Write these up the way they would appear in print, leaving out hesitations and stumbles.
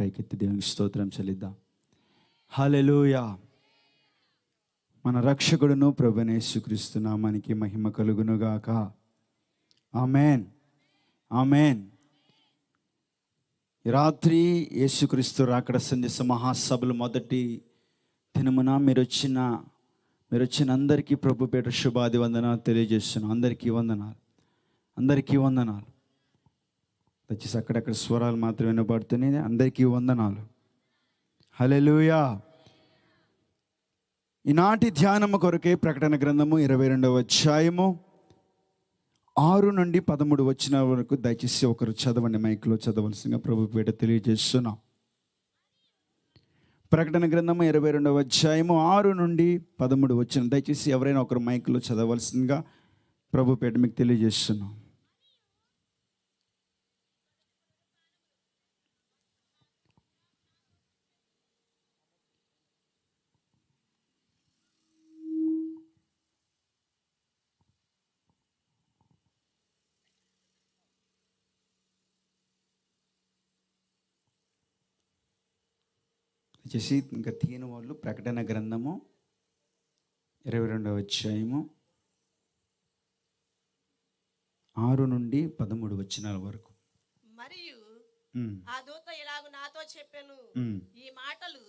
పైకెత్తి దేవునికి స్తోత్రం చెల్లిద్దాం. హల్లెలూయా. మన రక్షకుడును ప్రభువైన యేసుక్రీస్తు నామానికి మహిమ కలుగునుగాక. ఆమేన్, ఆమేన్. ఈ రాత్రి యేసుక్రీస్తు రాకడ సందేశ మహాసభలు మొదటి దినమున మీరు వచ్చిన అందరికీ ప్రభు పేట శుభాది వందనాలు తెలియజేస్తున్నాను. అందరికీ వందనాలు. దయచేసి అక్కడక్కడ స్వరాలు మాత్రం వినబడుతున్నాయి. అందరికీ వందనాలు. హల్లెలూయా. ఈనాటి ధ్యానము కొరకే ప్రకటన గ్రంథము 22వ అధ్యాయము 6 నుండి 13 వచనాల వరకు దయచేసి ఒకరు చదవండి. మైక్లో చదవలసిందిగా ప్రభు పేట తెలియజేస్తున్నాం. ప్రకటన గ్రంథము 22వ అధ్యాయము 6 నుండి 13 వచనం దయచేసి ఎవరైనా ఒకరు మైక్లో చదవలసిందిగా ప్రభు పేట మీకు తెలియజేస్తున్నాం. చేసి ఇంకా తీయని వాళ్ళు ప్రకటన గ్రంథము 22వ అధ్యాయము 6 నుండి 13 వచనాల వరకు. మరియు ఆ దూత ఇలాగు నాతో చెప్పెను, ఈ మాటలు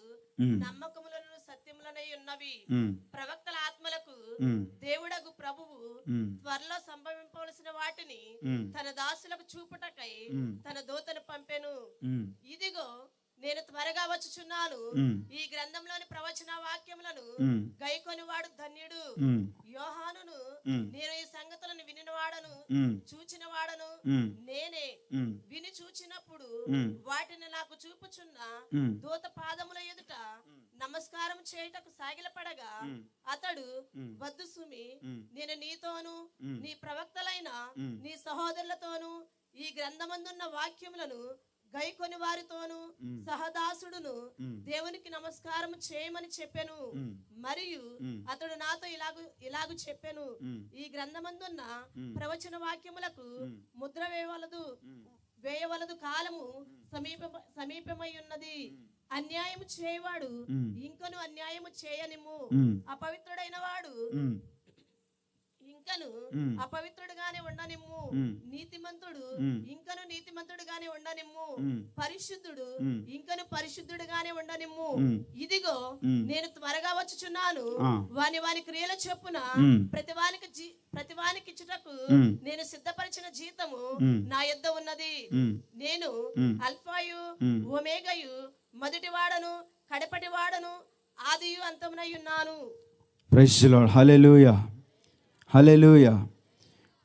నమ్మకములను సత్యములనై ఉన్నవి. ప్రవక్తల ఆత్మలకు దేవుడగు ప్రభువు త్వరలో సంభవింపవలసిన వాటిని తన దాసులకు చూపుటకై తన దూతను పంపెను. ఇదిగో నేను త్వరగా వచ్చుచున్నాను. ఈ గ్రంథంలోని ప్రవచన వాక్యములను గైకొని వాడు ధన్యుడు. యోహానును నేను ఈ సంగతులను వినినవాడను చూచిన వాడను నేనే. విని చూచినప్పుడు వాటిని నాకు చూపుచున్న దూత పాదముల ఎదుట నమస్కారం చేయుటకు సాగిలపడగా అతడు, వద్దు సుమి, నేను నీతోను నీ ప్రవక్తలైన నీ సహోదరులతోను ఈ గ్రంథమందున్న వాక్యములను గైకొని వారితోను సహదాసుడును దేవునికి నమస్కారం చేయమని చెప్పెను. మరియు అతడు నాతో ఇలాగు చెప్పెను, ఈ గ్రంథమందున్న ప్రవచన వాక్యములకు ముద్ర వేయవలదు కాలము సమీపమై ఉన్నది. అన్యాయము చేయవాడు ఇంకను అన్యాయము చేయనిమ్ము. అపవిత్రుడైన వాడు ఇంకను అపవిత్రుడుగానే ఉండనిమ్ము. నీతిమంతుడు ఇంకను నీతిమంతుడుగానే ఉండనిమ్ము. పరిశుద్ధుడు ఇంకను పరిశుద్ధుడుగానే ఉండనిమ్ము. ఇదిగో నేను త్వరగా వచ్చుచున్నాను. వాని క్రియల చొప్పున ప్రతివానికి ఇచ్చుటకు నేను సిద్ధపరిచిన జీతము నా యొద్ద ఉన్నది. నేను అల్ఫాయు ఒమేగయు, మొదటి వాడను కడపటి వాడను, ఆదియు అంతమునై ఉన్నాను. Praise the lord. Hallelujah, hallelujah.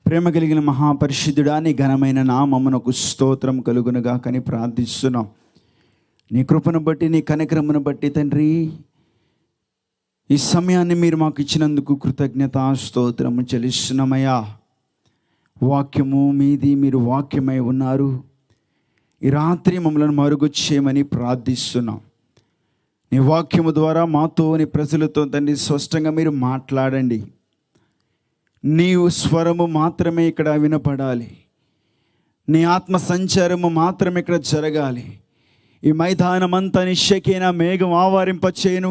ప్రేమ కలిగిన మహాపరిశుద్ధుడా, నీ ఘనమైన నామమునకు స్తోత్రం కలుగునుగా కని ప్రార్థిస్తున్నాం. నీ కృపను బట్టి, నీ కనికరమును బట్టి తండ్రి, ఈ సమయాన్ని మీరు మాకు ఇచ్చినందుకు కృతజ్ఞతా స్తోత్రము చెల్లిస్తున్నామయ్యా. వాక్యము మీది, మీరు వాక్యమై ఉన్నారు. ఈ రాత్రి మమ్మల్ని మరుగు చేయమని ప్రార్థిస్తున్నాం. నీ వాక్యము ద్వారా మాతో, నీ ప్రజలతో తండ్రి స్పష్టంగా మీరు మాట్లాడండి. నీ స్వరము మాత్రమే ఇక్కడ వినపడాలి. నీ ఆత్మ సంచారము మాత్రమే ఇక్కడ జరగాలి. ఈ మైదానం అంతా నిశ్శకేన మేఘం ఆవరింపచేయను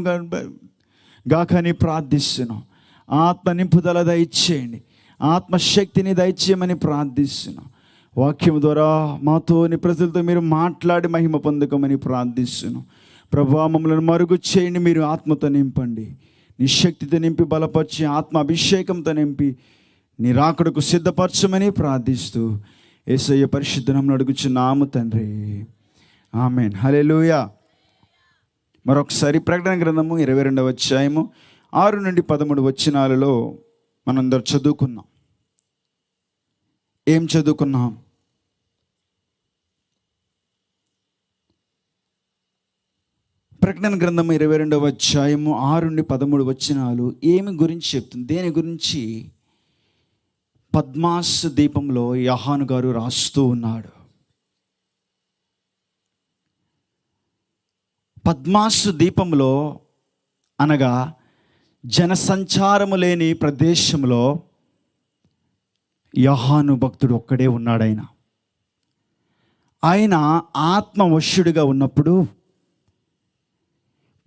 గాకని ప్రార్థిస్తున్నాం. ఆత్మ నింపుదల దయచేయండి, ఆత్మశక్తిని దయచేయమని ప్రార్థిస్తున్నాం. వాక్యం ద్వారా మాతో, నీ ప్రజలతో మీరు మాట్లాడి మహిమ పొందుకోమని ప్రార్థిస్తున్నాం. ప్రభువా, మమ్మల్ని మరుగు చేయండి, మీరు ఆత్మతో నింపండి, నీ శక్తితో నింపి బలపరిచి, ఆత్మ అభిషేకంతో నింపి నీ రాకడకు సిద్ధపరచమని ప్రార్థిస్తూ యేసయ్య పరిశుద్ధ నామమున అడుగుచున్నాము తండ్రి, ఆమేన్. హల్లెలూయా. మరొకసారి ప్రకటన గ్రంథము 22వ అధ్యాయము 6 నుండి 13 వచనాలలో మనందరూ చదువుకున్నాం. ఏం చదువుకున్నాం? ప్రకటన గ్రంథము 22వ అధ్యాయము 6 నుండి 13 వచనాలు ఏమి గురించి చెప్తుంది? దేని గురించి? పద్మాస్ దీపంలో యోహాను గారు రాస్తూ ఉన్నాడు. పద్మాసు దీపంలో అనగా జనసంచారము లేని ప్రదేశంలో యోహాను భక్తుడు ఒక్కడే ఉన్నాడు. ఆయన ఆయన ఆత్మవశుడిగా ఉన్నప్పుడు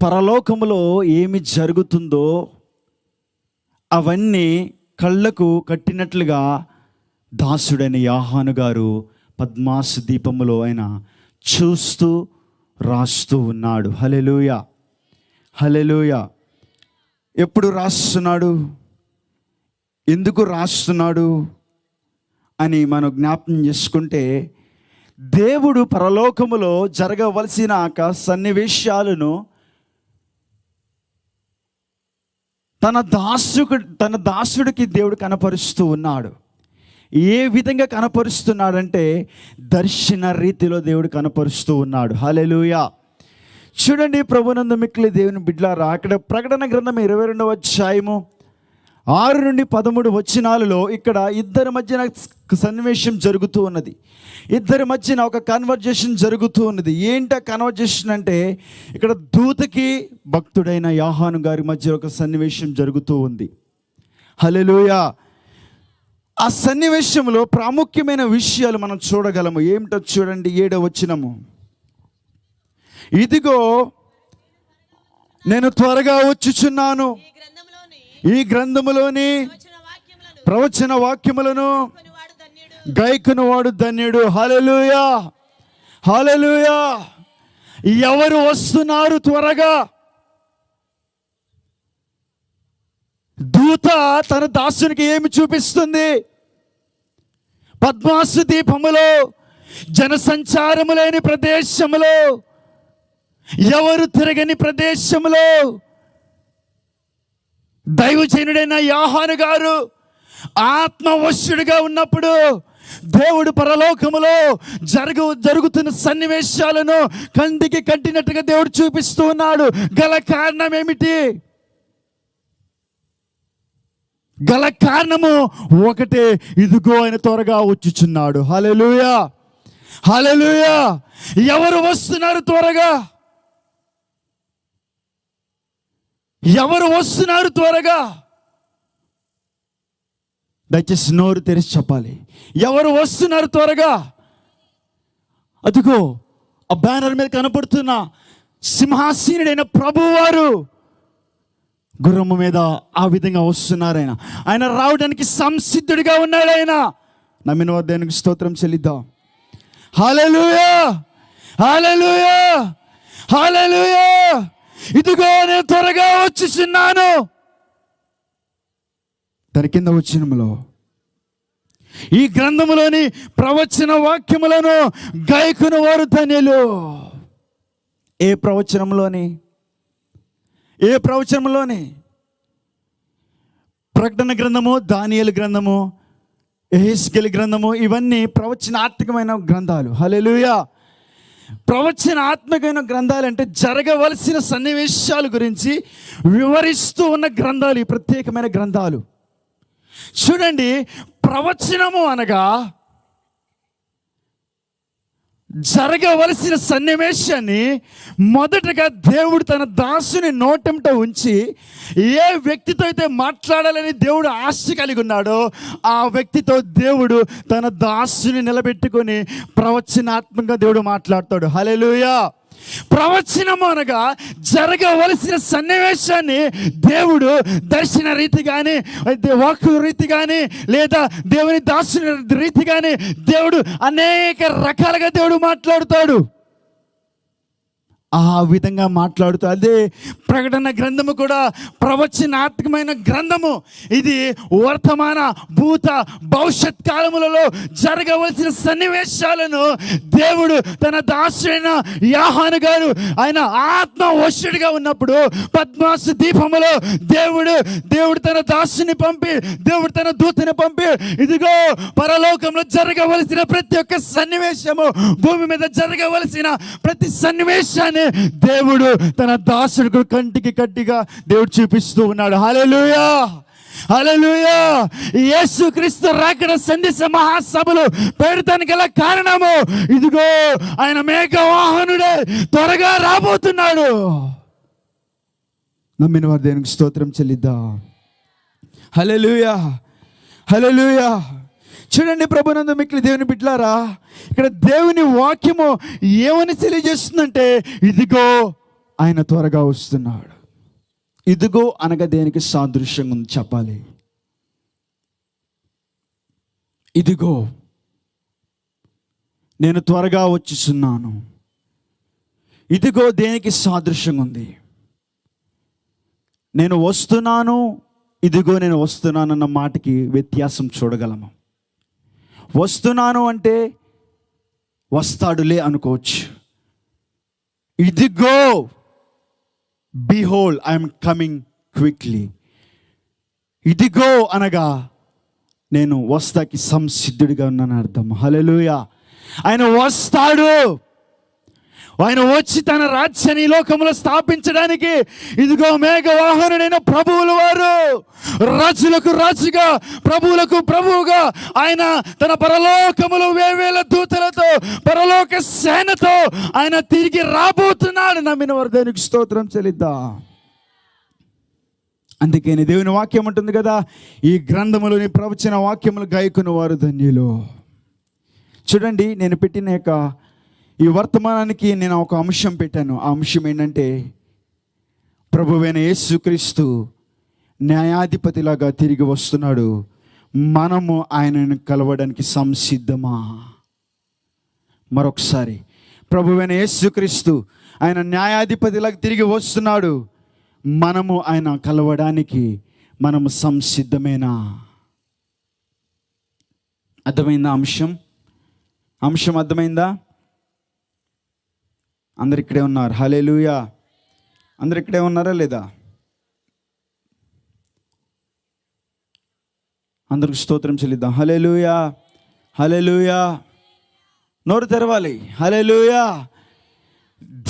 పరలోకములో ఏమి జరుగుతుందో అవన్నీ కళ్ళకు కట్టినట్లుగా దాసుడైన యోహాను గారు పద్మాసు దీపములో ఆయన చూస్తూ రాస్తూ ఉన్నాడు. హల్లెలూయా, హల్లెలూయా. ఎప్పుడు రాస్తున్నాడు, ఎందుకు రాస్తున్నాడు అని మనం జ్ఞాపకం చేసుకుంటే, దేవుడు పరలోకములో జరగవలసిన సన్నివేశాలను తన దాసుడికి దేవుడు కనపరుస్తూ ఉన్నాడు. ఏ విధంగా కనపరుస్తున్నాడంటే దర్శన రీతిలో దేవుడు కనపరుస్తూ ఉన్నాడు. హల్లెలూయా. చూడండి ప్రభునందు మిక్కిలి దేవుని బిడ్డలారా, అక్కడ ప్రకటన గ్రంథం 22వ అధ్యాయము 6 నుండి 13 వచనాలలో ఇక్కడ ఇద్దరి మధ్యన సన్నివేశం జరుగుతూ ఉన్నది. ఇద్దరి మధ్యన ఒక కన్వర్జేషన్ జరుగుతూ ఉన్నది. ఏంట కన్వర్జేషన్ అంటే, ఇక్కడ దూతకి భక్తుడైన యోహాను గారి మధ్య ఒక సన్నివేశం జరుగుతూ ఉంది. హల్లెలూయా. ఆ సన్నివేశంలో ప్రాముఖ్యమైన విషయాలు మనం చూడగలము. ఏమిటో చూడండి, 7వ వచనము. ఇదిగో నేను త్వరగా వచ్చుచున్నాను, ఈ గ్రంథములోని ప్రవచన వాక్యములను గైకొనువాడు ధన్యుడు. హల్లెలూయా, హల్లెలూయా. ఎవరు వస్తున్నారు త్వరగా? దూత తన దాసునికి ఏమి చూపిస్తుంది? పద్మాసు దీపములో, జనసంచారము లేని ప్రదేశములో, ఎవరు తిరగని ప్రదేశంలో దైవజనుడైన యోహాను గారు ఆత్మవశుడిగా ఉన్నప్పుడు దేవుడు పరలోకములో జరుగుతున్న సన్నివేశాలను కంటికి కట్టినట్టుగా దేవుడు చూపిస్తూ ఉన్నాడు. గల కారణం ఏమిటి? గల కారణము ఒకటే, ఇదిగో ఆయన త్వరగా వచ్చుచున్నాడు. హల్లెలూయా, హల్లెలూయా. ఎవరు వస్తున్నారు త్వరగా? ఎవరు వస్తున్నారు త్వరగా? దయచేసి నోరు తెరిచి చెప్పాలి. ఎవరు వస్తున్నారు త్వరగా? అదిగో ఆ బ్యానర్ మీద కనపడుతున్న సింహాసీనుడైన ప్రభువారు గుర్రము మీద ఆ విధంగా వస్తున్నారు. ఆయన రావడానికి సంసిద్ధుడిగా ఉన్నాడు. ఆయన నమ్మిన వారు దేవునికి స్తోత్రం చెల్లిద్దాం. హల్లెలూయా, హల్లెలూయా, హల్లెలూయా. ఇదిగో నేను త్వరగా వచ్చుచున్నాను. దాని కింద వచనములో, ఈ గ్రంథములోని ప్రవచన వాక్యములను గైకొను వారు ధన్యులు. ఏ ప్రవచనంలోని? ఏ ప్రవచనంలోని? ప్రకటన గ్రంథము, దానియేలు గ్రంథము, యెహెజ్కేలు గ్రంథము, ఇవన్నీ ప్రవచనాత్మకమైన గ్రంథాలు. హల్లెలూయా. ప్రవచనాత్మకమైన గ్రంథాలు అంటే జరగవలసిన సన్నివేశాల గురించి వివరిస్తూ ఉన్న గ్రంథాలు, ఈ ప్రత్యేకమైన గ్రంథాలు. చూడండి, ప్రవచనము అనగా జరగవలసిన సన్నివేశాన్ని మొదటగా దేవుడు తన దాసుని నోటంట ఉంచి ఏ వ్యక్తితో అయితే మాట్లాడాలని దేవుడు ఆశ కలిగి ఉన్నాడో ఆ వ్యక్తితో దేవుడు తన దాసుని నిలబెట్టుకొని ప్రవచనాత్మకంగా దేవుడు మాట్లాడతాడు. హల్లెలూయా. ప్రవచనము అనగా జరగవలసిన సన్నివేశాన్ని దేవుడు దర్శన రీతి కానీ, వాక్కు రీతి కానీ, లేదా దేవుని దాసుని రీతి కానీ దేవుడు అనేక రకాలుగా దేవుడు మాట్లాడుతాడు. ఆ విధంగా మాట్లాడుతూ, అదే ప్రకటన గ్రంథము కూడా ప్రవచనాత్మకమైన గ్రంథము. ఇది వర్తమాన, భూత, భవిష్యత్ కాలములలో జరగవలసిన సన్నివేశాలను దేవుడు తన దాసుడైన యోహాను గారు ఆయన ఆత్మవశుడిగా ఉన్నప్పుడు పద్మాసు దీపములో దేవుడు తన దాసుని పంపి, దేవుడు తన దూతని పంపి, ఇదిగో పరలోకంలో జరగవలసిన ప్రతి ఒక్క సన్నివేశము, భూమి మీద జరగవలసిన ప్రతి సన్నివేశాన్ని దేవుడు తన దాసుడికి కంటికి కట్టిగా దేవుడు చూపిస్తూ ఉన్నాడు. హల్లెలూయా, హల్లెలూయా. యేసుక్రీస్తు రాకడ సందేశ మహాసభలు పెడతానికి గల కారణము, ఇదిగో ఆయన మేఘవాహనుడే త్వరగా రాబోతున్నాడు. నమ్మిన వారు దేవునికి స్తోత్రం చెల్లిద్దాం. హల్లెలూయా, హల్లెలూయా. చూడండి ప్రభునందు మిక్కిలి దేవుని బిడ్డలారా, ఇక్కడ దేవుని వాక్యము ఏమని తెలియజేస్తుందంటే, ఇదిగో ఆయన త్వరగా వస్తున్నాడు. ఇదిగో అనగా దేనికి సాదృశ్యంగా ఉంది చెప్పాలి? ఇదిగో నేను త్వరగా వచ్చుచున్నాను. ఇదిగో దేనికి సాదృశ్యంగా ఉంది? నేను వస్తున్నాను, ఇదిగో నేను వస్తున్నాను అన్న మాటకి వ్యత్యాసం చూడగలము. వస్తున్నాను అంటే వస్తాడులే అనుకోవచ్చు. ఇదిగో బిహోల్డ్ ఐఎమ్ కమింగ్ క్విక్లీ. ఇదిగో అనగా నేను వస్తాకి సంసిద్ధుడిగా ఉన్నాను అర్థం. హల్లెలూయా. ఆయన వస్తాడు. ఆయన వచ్చి తన రాజ్యాన్ని ఈ లోకంలో స్థాపించడానికి ఇదిగో మేఘవాహనుడైన ప్రభువుల వారు, రాజులకు రాజుగా ప్రభువులకు ప్రభువుగా ఆయన తన పరలోకములు వేవేల దూతలతో పరలోక సేనతో ఆయన తిరిగి రాబోతున్నాడు. నమ్మిన వారు దేవునికి స్తోత్రం చెల్లిద్దాం. అందుకని దేవుని వాక్యం ఉంటుంది కదా, ఈ గ్రంథములోని ప్రవచన వాక్యములు గాయకుని వారు ధన్యులు. చూడండి, నేను పెట్టిన ఈ వర్తమానానికి నేను ఒక అంశం పెట్టాను. ఆ అంశం ఏంటంటే, ప్రభువైన యేసుక్రీస్తు న్యాయాధిపతిలాగా తిరిగి వస్తున్నాడు. మనము ఆయనను కలవడానికి సంసిద్ధమా? మరొకసారి, ప్రభువైన యేసుక్రీస్తు ఆయన న్యాయాధిపతిలాగా తిరిగి వస్తున్నాడు. మనము ఆయన కలవడానికి మనము సంసిద్ధమేనా? అర్థమైందా అంశం అర్థమైందా? అందరు ఇక్కడే ఉన్నారు. హల్లెలూయా. అందరు ఇక్కడే ఉన్నారా లేదా? అందరికి స్తోత్రం చెల్లిద్దాం. హల్లెలూయా, హల్లెలూయా. నోరు తెరవాలి. హల్లెలూయా.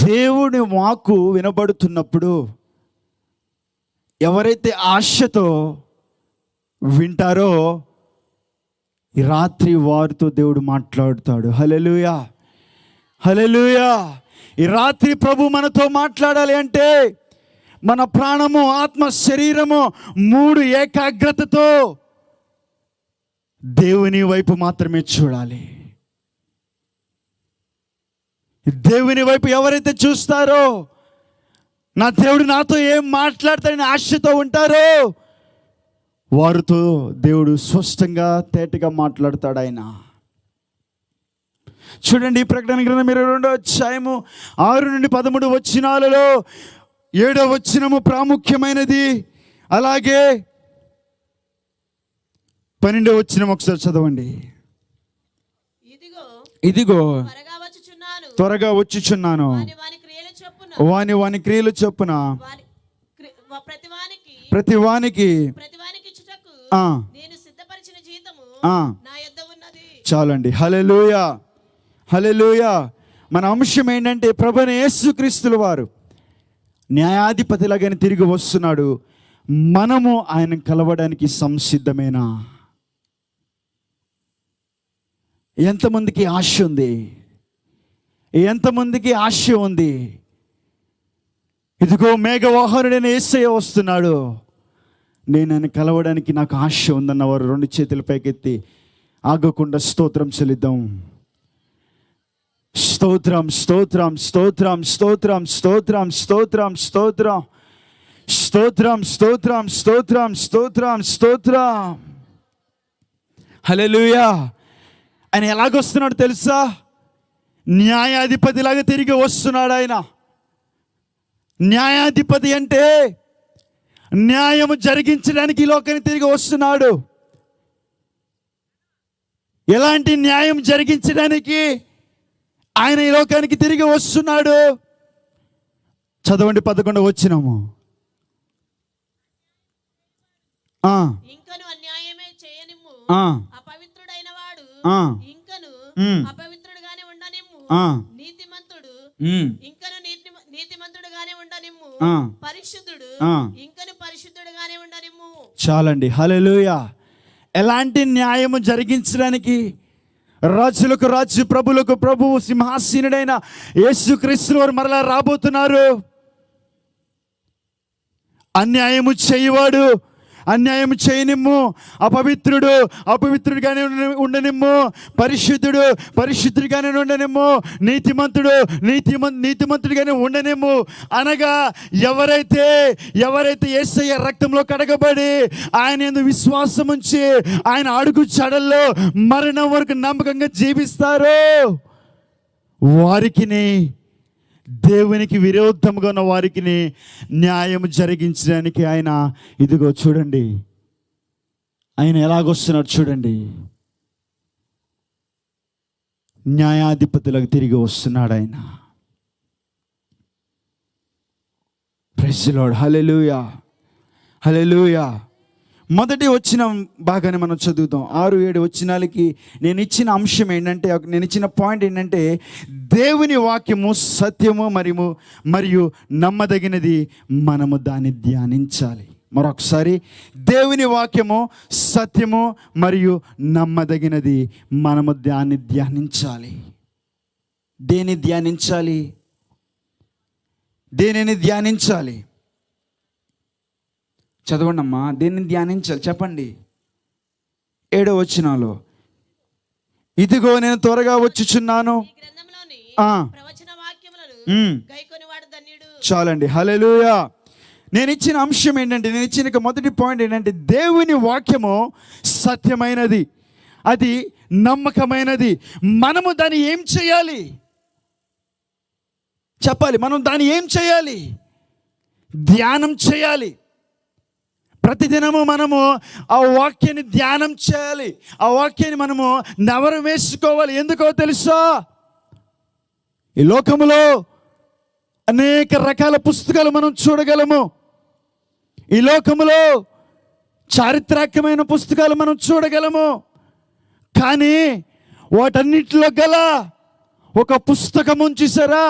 దేవుని వాక్కు వినబడుతున్నప్పుడు ఎవరైతే ఆశతో వింటారో ఈ రాత్రి వారితో దేవుడు మాట్లాడుతాడు. హల్లెలూయా, హల్లెలూయా. ఈ రాత్రి ప్రభు మనతో మాట్లాడాలి అంటే మన ప్రాణము, ఆత్మ, శరీరము మూడు ఏకాగ్రతతో దేవుని వైపు మాత్రమే చూడాలి. దేవుని వైపు ఎవరైతే చూస్తారో, నా దేవుడు నాతో ఏం మాట్లాడతాడని ఆశతో ఉంటారో వారితో దేవుడు స్పష్టంగా తేటగా మాట్లాడతాడు ఆయన. చూడండి, ప్రకటన గ్రంథం 22వ అధ్యాయము 6 నుండి 13 వచనాలలో 7వ వచనము ప్రాముఖ్యమైనది. అలాగే 12వ వచనం ఒకసారి చదవండి. ఇదిగో త్వరగా వచ్చుచున్నాను, వాని క్రియలు చొప్పున ప్రతివానికి చాలండి. హల్లెలూయా, హల్లెలూయా. మన అంశం ఏంటంటే, ప్రభువైన యేసుక్రీస్తుల వారు న్యాయాధిపతిలాగానే తిరిగి వస్తున్నాడు. మనము ఆయన కలవడానికి సంసిద్ధమేనా? ఎంతమందికి ఆశ ఉంది? ఎంతమందికి ఆశ ఉంది? ఇదిగో మేఘవాహనుడైన యేసయ్య వస్తున్నాడు, నేను ఆయన కలవడానికి నాకు ఆశ ఉందన్న వారు 2 చేతుల పైకెత్తి ఆగకుండా స్తోత్రం చెల్లిద్దాం. స్తోత్రం, స్తోత్రం, స్తోత్రం, స్తోత్రం, స్తోత్రం, స్తోత్రం, స్తోత్రం, స్తోత్రం, స్తోత్రం, స్తోత్రం, స్తోత్రం, స్తోత్రం. హల్లెలూయా. ఆయన ఎలాగొస్తున్నాడు తెలుసా? న్యాయాధిపతిలాగా తిరిగి వస్తున్నాడు ఆయన. న్యాయాధిపతి అంటే న్యాయము జరిగించడానికి ఈ లోకానికి తిరిగి వస్తున్నాడు. ఎలాంటి న్యాయం జరిగించడానికి ఆయన ఈ లోకానికి తిరిగి వస్తున్నాడు? చదవండి 11వ వచనము. ఇంకను అన్యాయమే చేయనిమ్ము, అపవిత్రుడైన వాడు ఇంకను అపవిత్రుడుగానే ఉండనిమ్ము, నీతిమంతుడు ఇంకను నీతిమంతుడుగానే ఉండనిమ్ము, పరిశుద్ధుడు ఇంకను పరిశుద్ధుడుగానే ఉండనిమ్ము. చాలండి. హల్లెలూయా. ఎలాంటి న్యాయము జరిగించడానికి రాజులకు రాజు, ప్రభులకు ప్రభువు, సింహాసీనుడైన యేసుక్రీస్తు వారు మరలా రాబోతున్నారు. అన్యాయము చేయవాడు, అన్యాయం చేయనిమ్ము, అపవిత్రుడు అపవిత్రుడిగానే ఉండనిమ్ము, పరిశుద్ధుడు పరిశుద్ధుడిగానే ఉండనిమ్ము, నీతిమంతుడిగానే ఉండనిమ్ము. అనగా ఎవరైతే యేసయ్య రక్తంలో కడగబడి ఆయన యందు విశ్వాసం ఉంచి ఆయన అడుగు చడల్లో మరణం వరకు నమ్మకంగా జీవిస్తారో వారికి, దేవునికి విరోధంగా ఉన్న వారికి న్యాయం జరిగించడానికి ఆయన, ఇదిగో చూడండి ఆయన ఎలాగొస్తున్నాడు చూడండి, న్యాయాధిపతులకు తిరిగి వస్తున్నాడు ఆయన. Praise the lord. Hallelujah, hallelujah. మొదటి వచ్చిన బాగానే మనం చదువుతాం. 6-7 వచనాలకి నేను ఇచ్చిన అంశం ఏంటంటే, నేను ఇచ్చిన పాయింట్ ఏంటంటే, దేవుని వాక్యము సత్యము మరియు నమ్మదగినది, మనము దాన్ని ధ్యానించాలి. మరొకసారి, దేవుని వాక్యము సత్యము మరియు నమ్మదగినది, మనము దాన్ని ధ్యానించాలి. దేన్ని ధ్యానించాలి? దేనిని ధ్యానించాలి? చదవండి అమ్మా. దేన్ని ధ్యానించాలి చెప్పండి. 7వ వచనంలో, ఇదిగో నేను త్వరగా వచ్చుచున్నాను. చాలండి. హల్లెలూయా. నేను ఇచ్చిన అంశం ఏంటంటే, నేను ఇచ్చిన మొదటి పాయింట్ ఏంటంటే, దేవుని వాక్యము సత్యమైనది, అది నమ్మకమైనది. మనము దాన్ని ఏం చేయాలి చెప్పాలి. మనం దాన్ని ఏం చేయాలి? ధ్యానం చేయాలి. ప్రతిదినము మనము ఆ వాక్యాన్ని ధ్యానం చేయాలి. ఆ వాక్యాన్ని మనము నెవరు వేసుకోవాలి. ఎందుకో తెలుసా? ఈ లోకములో అనేక రకాల పుస్తకాలు మనం చూడగలము. ఈ లోకములో చారిత్రాత్మకమైన పుస్తకాలు మనం చూడగలము. కానీ వాటన్నిటిలో గల ఒక పుస్తకం చూసారా?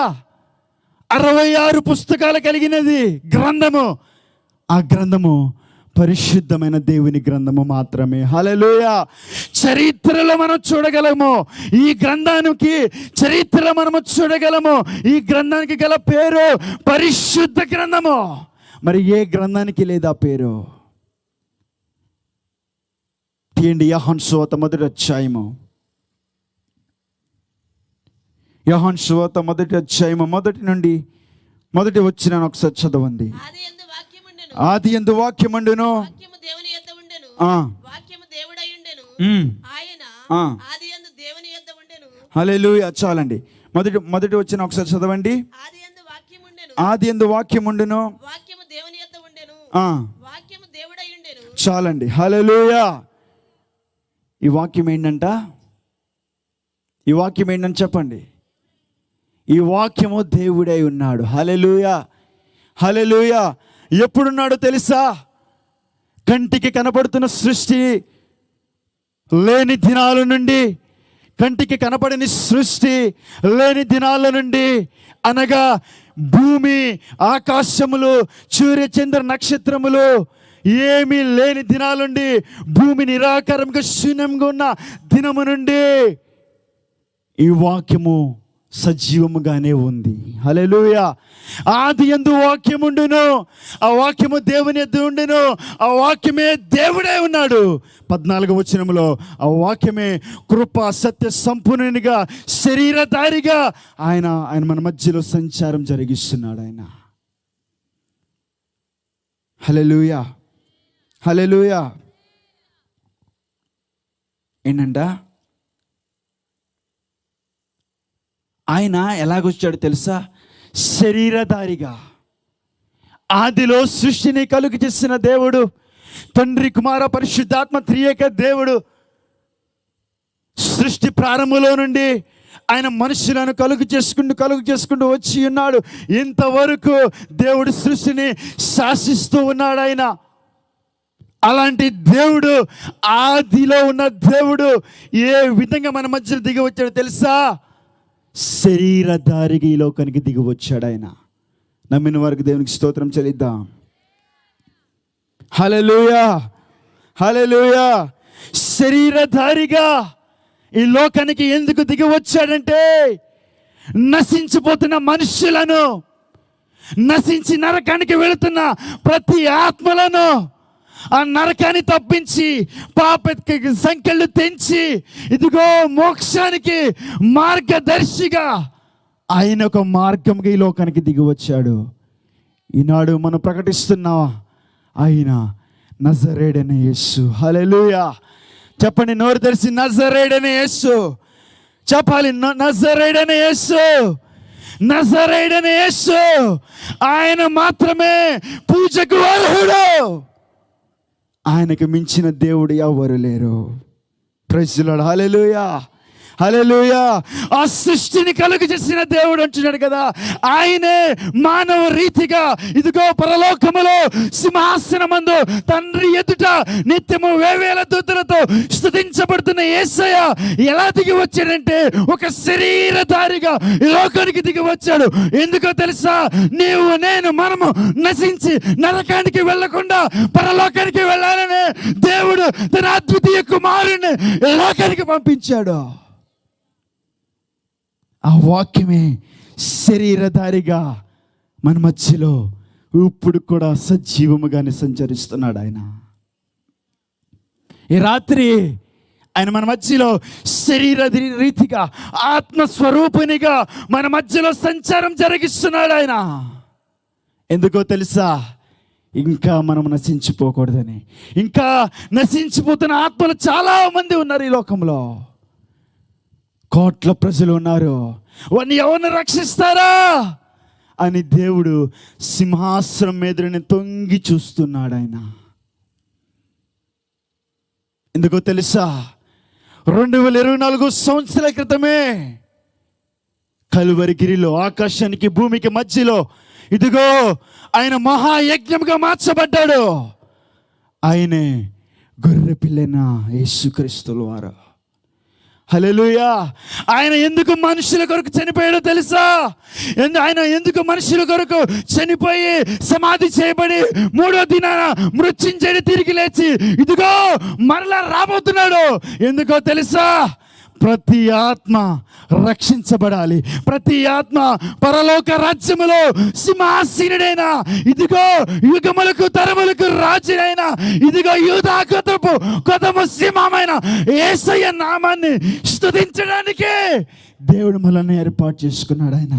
66 పుస్తకాలు కలిగినది గ్రంథము. ఆ గ్రంథము పరిశుద్ధమైన దేవుని గ్రంథము మాత్రమే. హల్లెలూయా. చరిత్రలో మనం చూడగలము. ఈ గ్రంథానికి చరిత్రలో మనము చూడగలము. ఈ గ్రంథానికి గల పేరు పరిశుద్ధ గ్రంథము. మరి ఏ గ్రంథానికి లేదా పేరు? తీయండి యోహాను సువార్త మొదటి అధ్యాయము. యోహాను సువార్త మొదటి అధ్యాయము మొదటి వచ్చిన ఒకసారి చదవండి. ఆది యందు వాక్యముండెను, హల్లెలూయా. చాలండి. మొదటి వచ్చిన ఒకసారి చదవండి. ఆది యందు వాక్యముండెను, చాలండి. హల్లెలూయా. ఈ వాక్యం ఏంటంట? ఈ వాక్యం ఏంటని చెప్పండి. ఈ వాక్యము దేవుడై ఉన్నాడు. హల్లెలూయా, హల్లెలూయా. ఎప్పుడున్నాడో తెలుసా? కంటికి కనపడుతున్న సృష్టి లేని దినాల నుండి, కంటికి కనపడని సృష్టి లేని దినాల నుండి, అనగా భూమి ఆకాశములు సూర్య చంద్ర నక్షత్రములు ఏమీ లేని దినాల నుండి, భూమి నిరాకారంగా శూన్యంగా ఉన్న దినము నుండి ఈ వాక్యము సజీవముగానే ఉంది. హల్లెలూయా. ఆది యందు వాక్యముండును, ఆ వాక్యము దేవుని యొద్ద ఉండును, ఆ వాక్యమే దేవుడే ఉన్నాడు. 14వ వచనములో ఆ వాక్యమే కృప సత్య సంపూర్ణునిగా శరీరధారిగా ఆయన మన మధ్యలో సంచారం జరిగిస్తున్నాడు ఆయన. హల్లెలూయా, హల్లెలూయా. ఏంటంట? ఆయన ఎలాగొచ్చాడు తెలుసా? శరీరధారిగా. ఆదిలో సృష్టిని కలుగు చేసిన దేవుడు, తండ్రి కుమార పరిశుద్ధాత్మ త్రియేక దేవుడు, సృష్టి ప్రారంభంలో నుండి ఆయన మనుషులను కలుగు చేసుకుంటూ వచ్చి ఉన్నాడు. ఇంతవరకు దేవుడు సృష్టిని శాసిస్తూ ఉన్నాడు ఆయన. అలాంటి దేవుడు, ఆదిలో ఉన్న దేవుడు ఏ విధంగా మన మధ్యలో దిగి వచ్చాడో తెలుసా? శరీరధారిగా ఈ లోకానికి దిగి వచ్చాడు ఆయన. నమ్మిన వారికి దేవునికి స్తోత్రం చెల్లిద్దాం. హల్లెలూయా, హల్లెలూయా. శరీరధారిగా ఈ లోకానికి ఎందుకు దిగి వచ్చాడంటే, నశించిపోతున్న మనుషులను, నశించి నరకానికి వెళుతున్న ప్రతి ఆత్మలను ఆ నరకాన్ని తప్పించి, పాప సంఖ్యలు తెంచి, ఇదిగో మోక్షానికి మార్గదర్శిగా ఆయన ఒక మార్గంగా ఈ లోకానికి దిగి వచ్చాడు. ఈనాడు మనం ప్రకటిస్తున్నా ఆయన నజరేయుడైన యేసు. హల్లెలూయా. చెప్పండి, నోరు తెరిచి నజరేయుడైన యేసు చెప్పాలి. నజరేయుడైన యేసు, నజరేయుడైన యేసు. ఆయన మాత్రమే పూజకు అర్హుడు. ఆయనకు మించిన దేవుడు ఎవరు లేరు. Praise the lord. Hallelujah, hallelujah. ఆ సృష్టిని కలుగు చేసిన దేవుడు అంటున్నాడు కదా, ఆయనే మానవ రీతిగా ఇదిగో పరలోకములో సింహాసనమందు తండ్రి ఎదుట నిత్యము వేవేల దూతలతో స్తుతించబడుతున్న యేసయ్య ఎలా దిగి వచ్చాడంటే ఒక శరీరధారిగా ఈ లోకానికి దిగి వచ్చాడు. ఎందుకో తెలుసా? నీవు నేను మనము నశించి నరకానికి వెళ్ళకుండా పరలోకానికి వెళ్ళాలని దేవుడు తన అద్వితీయ కుమారుని ఈ లోకానికి పంపించాడు. ఆ వాక్యమే శరీరధారిగా మన మధ్యలో ఇప్పుడు కూడా సజీవముగానే సంచరిస్తున్నాడు ఆయన. ఈ రాత్రి ఆయన మన మధ్యలో శరీర రీతిగా ఆత్మస్వరూపునిగా మన మధ్యలో సంచారం జరిగిస్తున్నాడు ఆయన. ఎందుకో తెలుసా? ఇంకా మనం నశించిపోకూడదని. ఇంకా నశించిపోతున్న ఆత్మలు చాలా మంది ఉన్నారు ఈ లోకంలో. కోట్ల ప్రజలు ఉన్నారు. వారిని ఎవరిని రక్షిస్తారా అని దేవుడు సింహాసనం మీద తొంగి చూస్తున్నాడు ఆయన. ఎందుకో తెలుసా? 2024 సంవత్సరాల క్రితమే కలువరిగిరిలో ఆకాశానికి భూమికి మధ్యలో ఇదిగో ఆయన మహాయజ్ఞంగా మార్చబడ్డాడు. ఆయనే గొర్రె పిల్లైన యేసుక్రీస్తుల వారు. హల్లెలూయా. ఆయన ఎందుకు మనుషుల కొరకు చనిపోయాడో తెలుసా? ఆయన ఎందుకు మనుషుల కొరకు చనిపోయి సమాధి చేయబడి 3వ దినాన మృత్యుంజయుడు తిరిగి లేచి ఇదిగో మరలా రాబోతున్నాడు. ఎందుకో తెలుసా? ప్రతి ఆత్మ రక్షించబడాలి. ప్రతి ఆత్మ పరలోక రాజ్యములో సింహాసీనుడైన ఇదిగో యుగములకు తరములకు రాజునైన ఇదిగో యూదా కొదము సింహమైన యేసయ్య నామాన్ని స్తుతించడానికి దేవుడు మనల్ని ఏర్పాటు చేసుకున్నాడు ఆయన.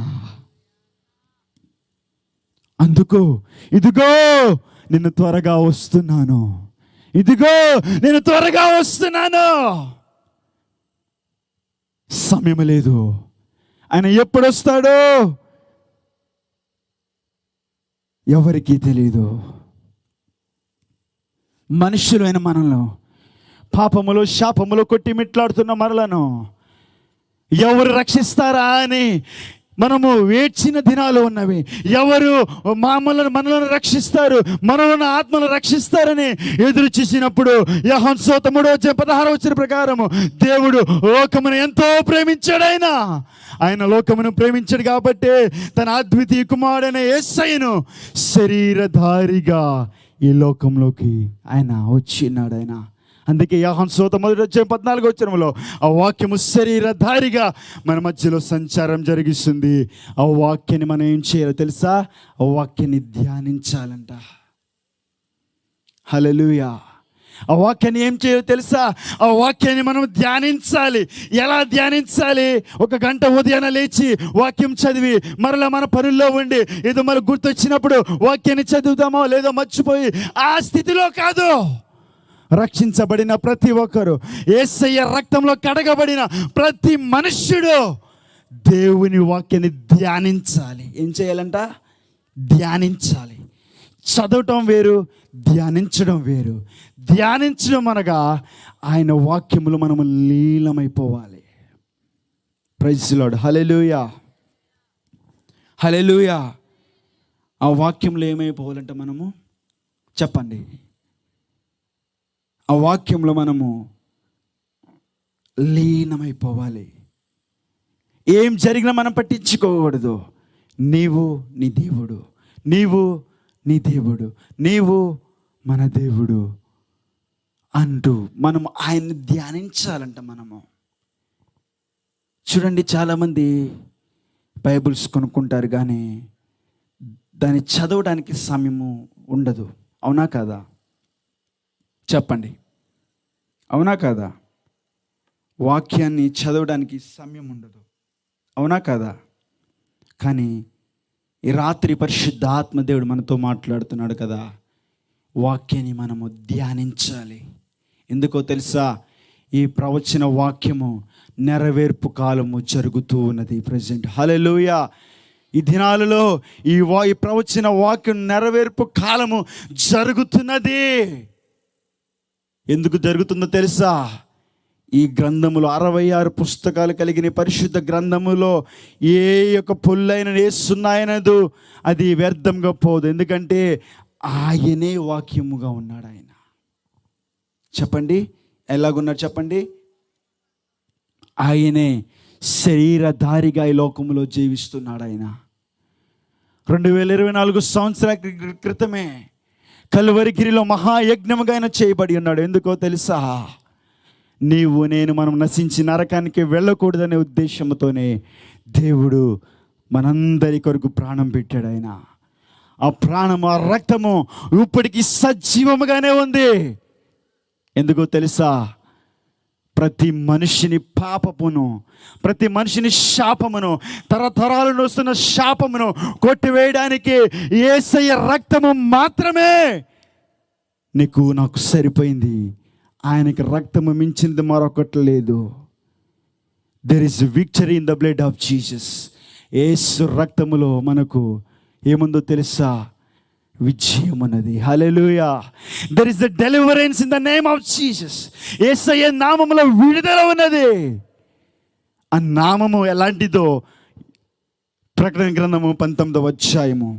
అందుకు ఇదిగో నేను త్వరగా వస్తున్నాను, ఇదిగో నేను త్వరగా వస్తున్నాను. సమయం లేదు. ఆయన ఎప్పుడు వస్తాడో ఎవరికీ తెలియదు. మనుషులైన మనల్ని పాపములో శాపములో కొట్టి మిట్లాడుతున్న మనలను ఎవరు రక్షిస్తారా అని మనము వేచిన దినాలు ఉన్నవి. ఎవరు మనలను రక్షిస్తారు, మనలను ఆత్మలను రక్షిస్తారని ఎదురు చూసినప్పుడు యోహాను సువార్త 3:16 ప్రకారము దేవుడు లోకమును ఎంతో ప్రేమించాడు. ఆయన లోకమును ప్రేమించాడు కాబట్టి తన అద్వితీయ కుమారుడైన యేసయ్యను శరీరధారిగా ఈ లోకంలోకి ఆయన వచ్చినాడు. ఆయన అందుకే యోహాను సువార్త 1:14 ఆ వాక్యము శరీరధారిగా మన మధ్యలో సంచారం జరిగిస్తుంది. ఆ వాక్యాన్ని మనం ఏం చేయాలో తెలుసా? ఆ వాక్యాన్ని ధ్యానించాలంట. హల్లెలూయా. ఆ వాక్యాన్ని ఏం చేయాలో తెలుసా? ఆ వాక్యాన్ని మనం ధ్యానించాలి. ఎలా ధ్యానించాలి? 1 గంట ఉదయాన్నే లేచి వాక్యం చదివి మరలా మన పనుల్లో ఉండి ఏదో మనకు గుర్తొచ్చినప్పుడు వాక్యాన్ని చదువుతామో లేదో మర్చిపోయి ఆ స్థితిలో కాదు. రక్షించబడిన ప్రతి ఒక్కరు, యేసయ్య రక్తంలో కడగబడిన ప్రతి మనుష్యుడు దేవుని వాక్యాన్ని ధ్యానించాలి. ఏం చేయాలంట? ధ్యానించాలి. చదవటం వేరు, ధ్యానించడం వేరు. ధ్యానించడం అనగా ఆయన వాక్యములు మనము లీలమైపోవాలి. Praise the lord. Hallelujah, hallelujah. ఆ వాక్యంలో ఏమైపోవాలంటే మనము చెప్పండి. ఆ వాక్యంలో మనము లీనమైపోవాలి. ఏం జరిగినా మనం పట్టించుకోకూడదు. నీవు నీ దేవుడు, నీవు నీ దేవుడు, నీవు మన దేవుడు అంటూ మనము ఆయన్ని ధ్యానించాలంట. మనము చూడండి, చాలామంది బైబిల్స్ కొనుక్కుంటారు కానీ దాన్ని చదవడానికి సమయము ఉండదు. అవునా కాదా? చెప్పండి, అవునా కాదా? వాక్యాన్ని చదవడానికి సమయం ఉండదు, అవునా కాదా? కానీ ఈ రాత్రి పరిశుద్ధాత్మ దేవుడు మనతో మాట్లాడుతున్నాడు కదా, వాక్యాన్ని మనము ధ్యానించాలి. ఎందుకో తెలుసా? ఈ ప్రవచన వాక్యము నెరవేర్పు కాలము జరుగుతూ ఉన్నది ప్రజెంట్. హల్లెలూయా! ఈ దినాలలో ఈ ప్రవచన వాక్యం నెరవేర్పు కాలము జరుగుతున్నది. ఎందుకు జరుగుతుందో తెలుసా? ఈ గ్రంథములో 66 పుస్తకాలు కలిగిన పరిశుద్ధ గ్రంథములో ఏ యొక్క పొల్లైన వేస్తున్నాయనదు, అది వ్యర్థంగా పోదు. ఎందుకంటే ఆయనే వాక్యముగా ఉన్నాడు. ఆయన చెప్పండి, ఎలాగున్నాడు చెప్పండి? ఆయనే శరీరధారిగా ఈ లోకంలో జీవిస్తున్నాడు. ఆయన 2024 సంవత్సరాల క్రితమే కల్వరిగిరిలో మహాయజ్ఞముగా ఆయన చేయబడి ఉన్నాడు. ఎందుకో తెలుసా? నీవు నేను మనం నశించి నరకానికి వెళ్ళకూడదనే ఉద్దేశంతోనే దేవుడు మనందరి కొరకు ప్రాణం పెట్టాడు. ఆయన ఆ ప్రాణము, ఆ రక్తము ఇప్పటికీ సజీవముగానే ఉంది. ఎందుకో తెలుసా? ప్రతి మనిషిని పాపమును, ప్రతి మనిషిని శాపమును, తరతరాలను వస్తున్న శాపమును కొట్టివేయడానికి యేసయ్య రక్తము మాత్రమే నీకు నాకు సరిపోయింది. ఆయనకి రక్తము మించింది మరొకటి లేదు. There is victory in the blood of Jesus. Yesu రక్తములో మనకు ఏముందో తెలుసా? విజయం ఉన్నది. Hallelujah! There is the deliverance in the name of Jesus. Yesayya నామములో విడుదల ఉన్నది. ఆ నామము ఎలాంటిదో ప్రకటన గ్రంథము 19వ అధ్యాయము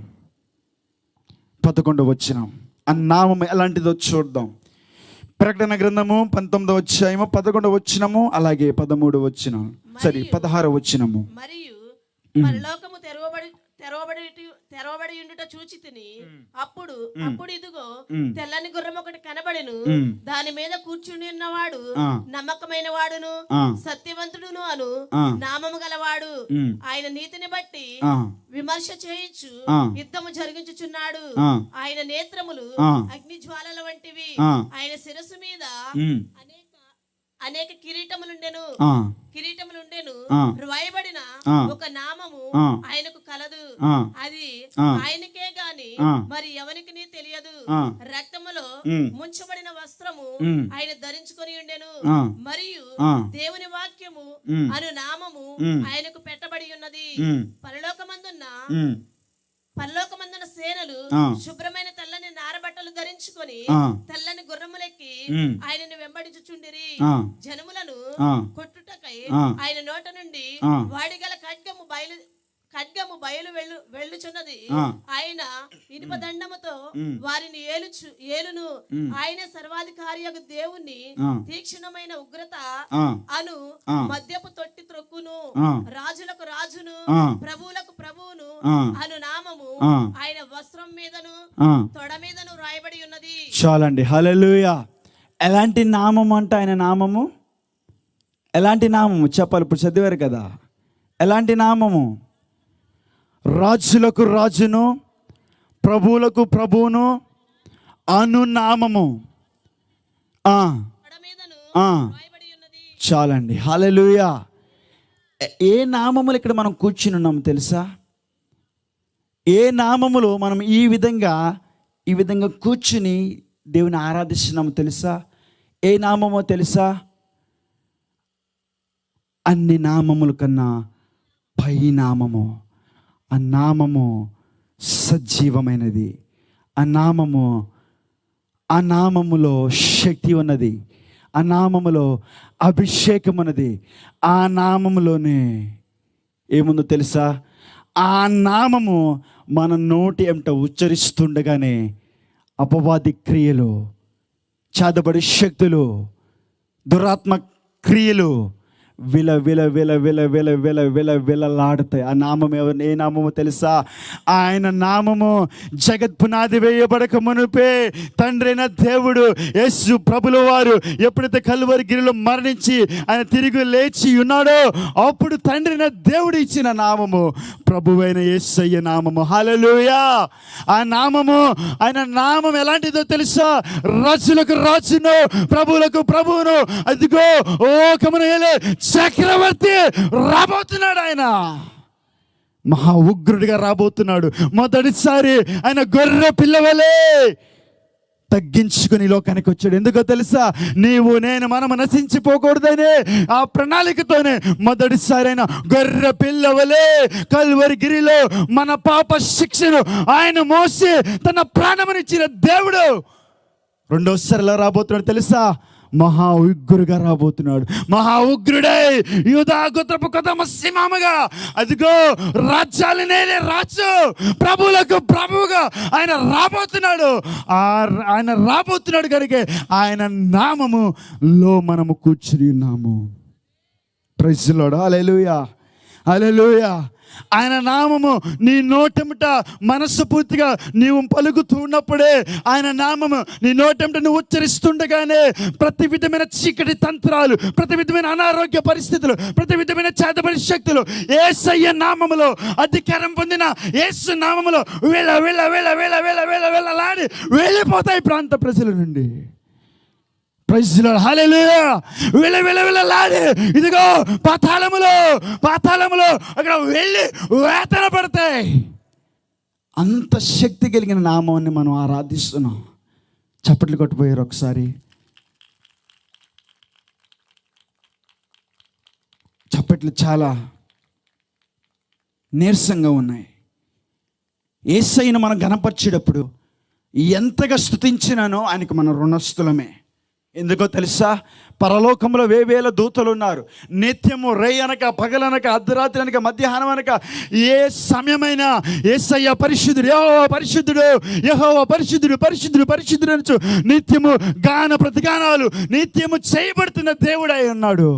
11వ వచనం. ఆ నామము ఎలాంటిదో చూద్దాం. ప్రకటన గ్రంథము 19వ అధ్యాయము 11వ వచనము, అలాగే 13వ వచనం, 16వ వచనము. మరియు పరలోకము తెరవబడి ఉండుట చూచితిని. అప్పుడు ఇదిగో తెల్లని గుర్రం ఒకటి కనబడెను. దాని మీద కూర్చుని ఉన్నవాడు నమ్మకమైన వాడును సత్యవంతుడును అను నామము గలవాడు. ఆయన నీతిని బట్టి విమర్శ చేయించు యుద్ధము జరిగించుచున్నాడు. ఆయన నేత్రములు అగ్ని జ్వాలల వంటివి. ఆయన శిరస్సు మీద అనేక కిరీటములుండెను. రాయబడిన ఒక నామము ఆయనకు కలదు. అది ఆయనకే గాని మరి ఎవరికి తెలియదు. రక్తములో ముంచబడిన వస్త్రము ఆయన ధరించుకొని ఉండెను. మరియు దేవుని వాక్యము అను నామము ఆయనకు పెట్టబడి ఉన్నది. పరలోకమందున్న సేనలు శుభ్రమైన తెల్లని నారబట్టలు ధరించుకొని తెల్లని గుర్రములెక్కి ఆయనను వెంబడించుచుండిరి. జనములను కొట్టుటకై ఆయన నోట నుండి వాడిగల ఖడ్గము బయలు వెళ్ళుచున్నది. ఆయన ఇనుపదండముతో వారిని ఏలును. ఆయన సర్వాధికారియగు దేవుని తీక్షణమైన ఉగ్రత అను మద్యపు తొట్టి త్రొక్కును. రాజులకు రాజును ప్రభువులకు ప్రభువును అను నామము ఆయన వస్త్రం మీదను తొడ మీదను రాయబడి ఉన్నది. చాలండి. హల్లెలూయా! ఎలాంటి నామము అంట ఆయన నామము? ఎలాంటి నామము చెప్పాలి? ఇప్పుడు చదివారు కదా, ఎలాంటి నామము? రాజులకు రాజును ప్రభువులకు ప్రభువును అను నామము. చాలండి. హల్లెలూయా! ఏ నామములు ఇక్కడ మనం కూర్చుని ఉన్నాము తెలుసా? ఏ నామములో మనం ఈ విధంగా కూర్చుని దేవుని ఆరాధిస్తున్నాము తెలుసా? ఏ నామమో తెలుసా? అన్ని నామముల కన్నా పై నామము. ఆ నామము సజీవమైనది. ఆ నామములో శక్తి ఉన్నది. ఆ నామములో అభిషేకం ఉన్నది. ఆ నామములోనే ఏముందో తెలుసా? ఆ నామము మన నోటి ఎంట ఉచ్చరిస్తుండగానే అపవాది క్రియలు, చాదబడి శక్తులు, దురాత్మ క్రియలు విల విల విల విల విల విల విల విలలాడతాయి. ఆ నామం ఏ నామమో తెలుసా? ఆయన నామము జగత్ పునాది వేయబడక మునుపే తండ్రి అయిన దేవుడు యేసు ప్రభుల వారు ఎప్పుడైతే కల్వరి గిరిలో మరణించి ఆయన తిరిగి లేచి ఉన్నాడో అప్పుడు తండ్రి అయిన దేవుడు ఇచ్చిన నామము ప్రభువైన యేసయ్య నామము. హల్లెలూయా. ఆ నామము, ఆయన నామం ఎలాంటిదో తెలుసా? రాజులకు రాజును, ప్రభువులకు ప్రభువును, అదిగో ఓ కమనయలే చక్రవర్తి రాబోతున్నాడు. ఆయన మహా ఉగ్రుడిగా రాబోతున్నాడు. మొదటిసారి ఆయన గొర్రె పిల్లవలే తగ్గించుకుని లోకానికి వచ్చాడు. ఎందుకో తెలుసా? నీవు నేను మనము నశించిపోకూడదనే ఆ ప్రణాళికతోనే మొదటిసారి ఆయన గొర్రె పిల్లవలే కల్వరి గిరిలో మన పాప శిక్షను ఆయన మోసి తన ప్రాణమునిచ్చిన దేవుడు రెండోసారి ఎలా రాబోతున్నాడు తెలుసా? మహా ఉగ్రుగా రాబోతున్నాడు. మహా ఉగ్రుడై యూదా గోత్రపు కొదమ సింహముగా, అదిగో రాజ్యాలు నేలే రాజు, ప్రభువులకు ప్రభువుగా ఆయన రాబోతున్నాడు. ఆయన రాబోతున్నాడు కనుక ఆయన నామములో మనము కూర్చుని ఉన్నాము. Praise the lord. Hallelujah, hallelujah. ఆయన నామము నీ నోటెంట మనస్సు పూర్తిగా నీవు పలుకుతూ ఉన్నప్పుడే, ఆయన నామము నీ నోటెంట నువ్వు ఉచ్చరిస్తుండగానే ప్రతి విధమైన చీకటి తంత్రాలు, ప్రతి విధమైన అనారోగ్య పరిస్థితులు, ప్రతి విధమైన చేతబడి శక్తులు యేసయ్య నామములో అధికారం పొందిన యేసు నామములో వీళ్ళ వీళ్ళ వీళ్ళ వీళ్ళ వీళ్ళ వీళ్ళ వీళ్ళలాడి వెళ్ళిపోతాయి ప్రాంత ప్రజల నుండి. Praise the lord. హల్లెలూయా. విల విల విలలాడి ఇదిగో పాతాళములో అక్కడ వెళ్ళి వేతన పడతాయి. అంత శక్తి కలిగిన నామాన్ని మనం ఆరాధిస్తున్నాం. చప్పట్లు కొట్టిపోయారు ఒకసారి. చప్పట్లు చాలా నీరసంగా ఉన్నాయి. యేసయ్యను మనం గణపరిచేటప్పుడు ఎంతగా స్తుతించినానో ఆయనకు మన రుణస్థులమే. ఎందుకో తెలుసా? పరలోకంలో వేవేల దూతలు ఉన్నారు. నిత్యము రేయనక పగలనక అర్ధరాత్రి అనక మధ్యాహ్నం అనక ఏ సమయమైనా యేసయ్య పరిశుద్ధుడు, యెహోవా పరిశుద్ధుడు, యెహోవా పరిశుద్ధుడు, పరిశుద్ధుడు, పరిశుద్ధుడు అనొచ్చు నిత్యము గాన ప్రతిగానాలు నిత్యము చేయబడుతున్న దేవుడై ఉన్నాడు.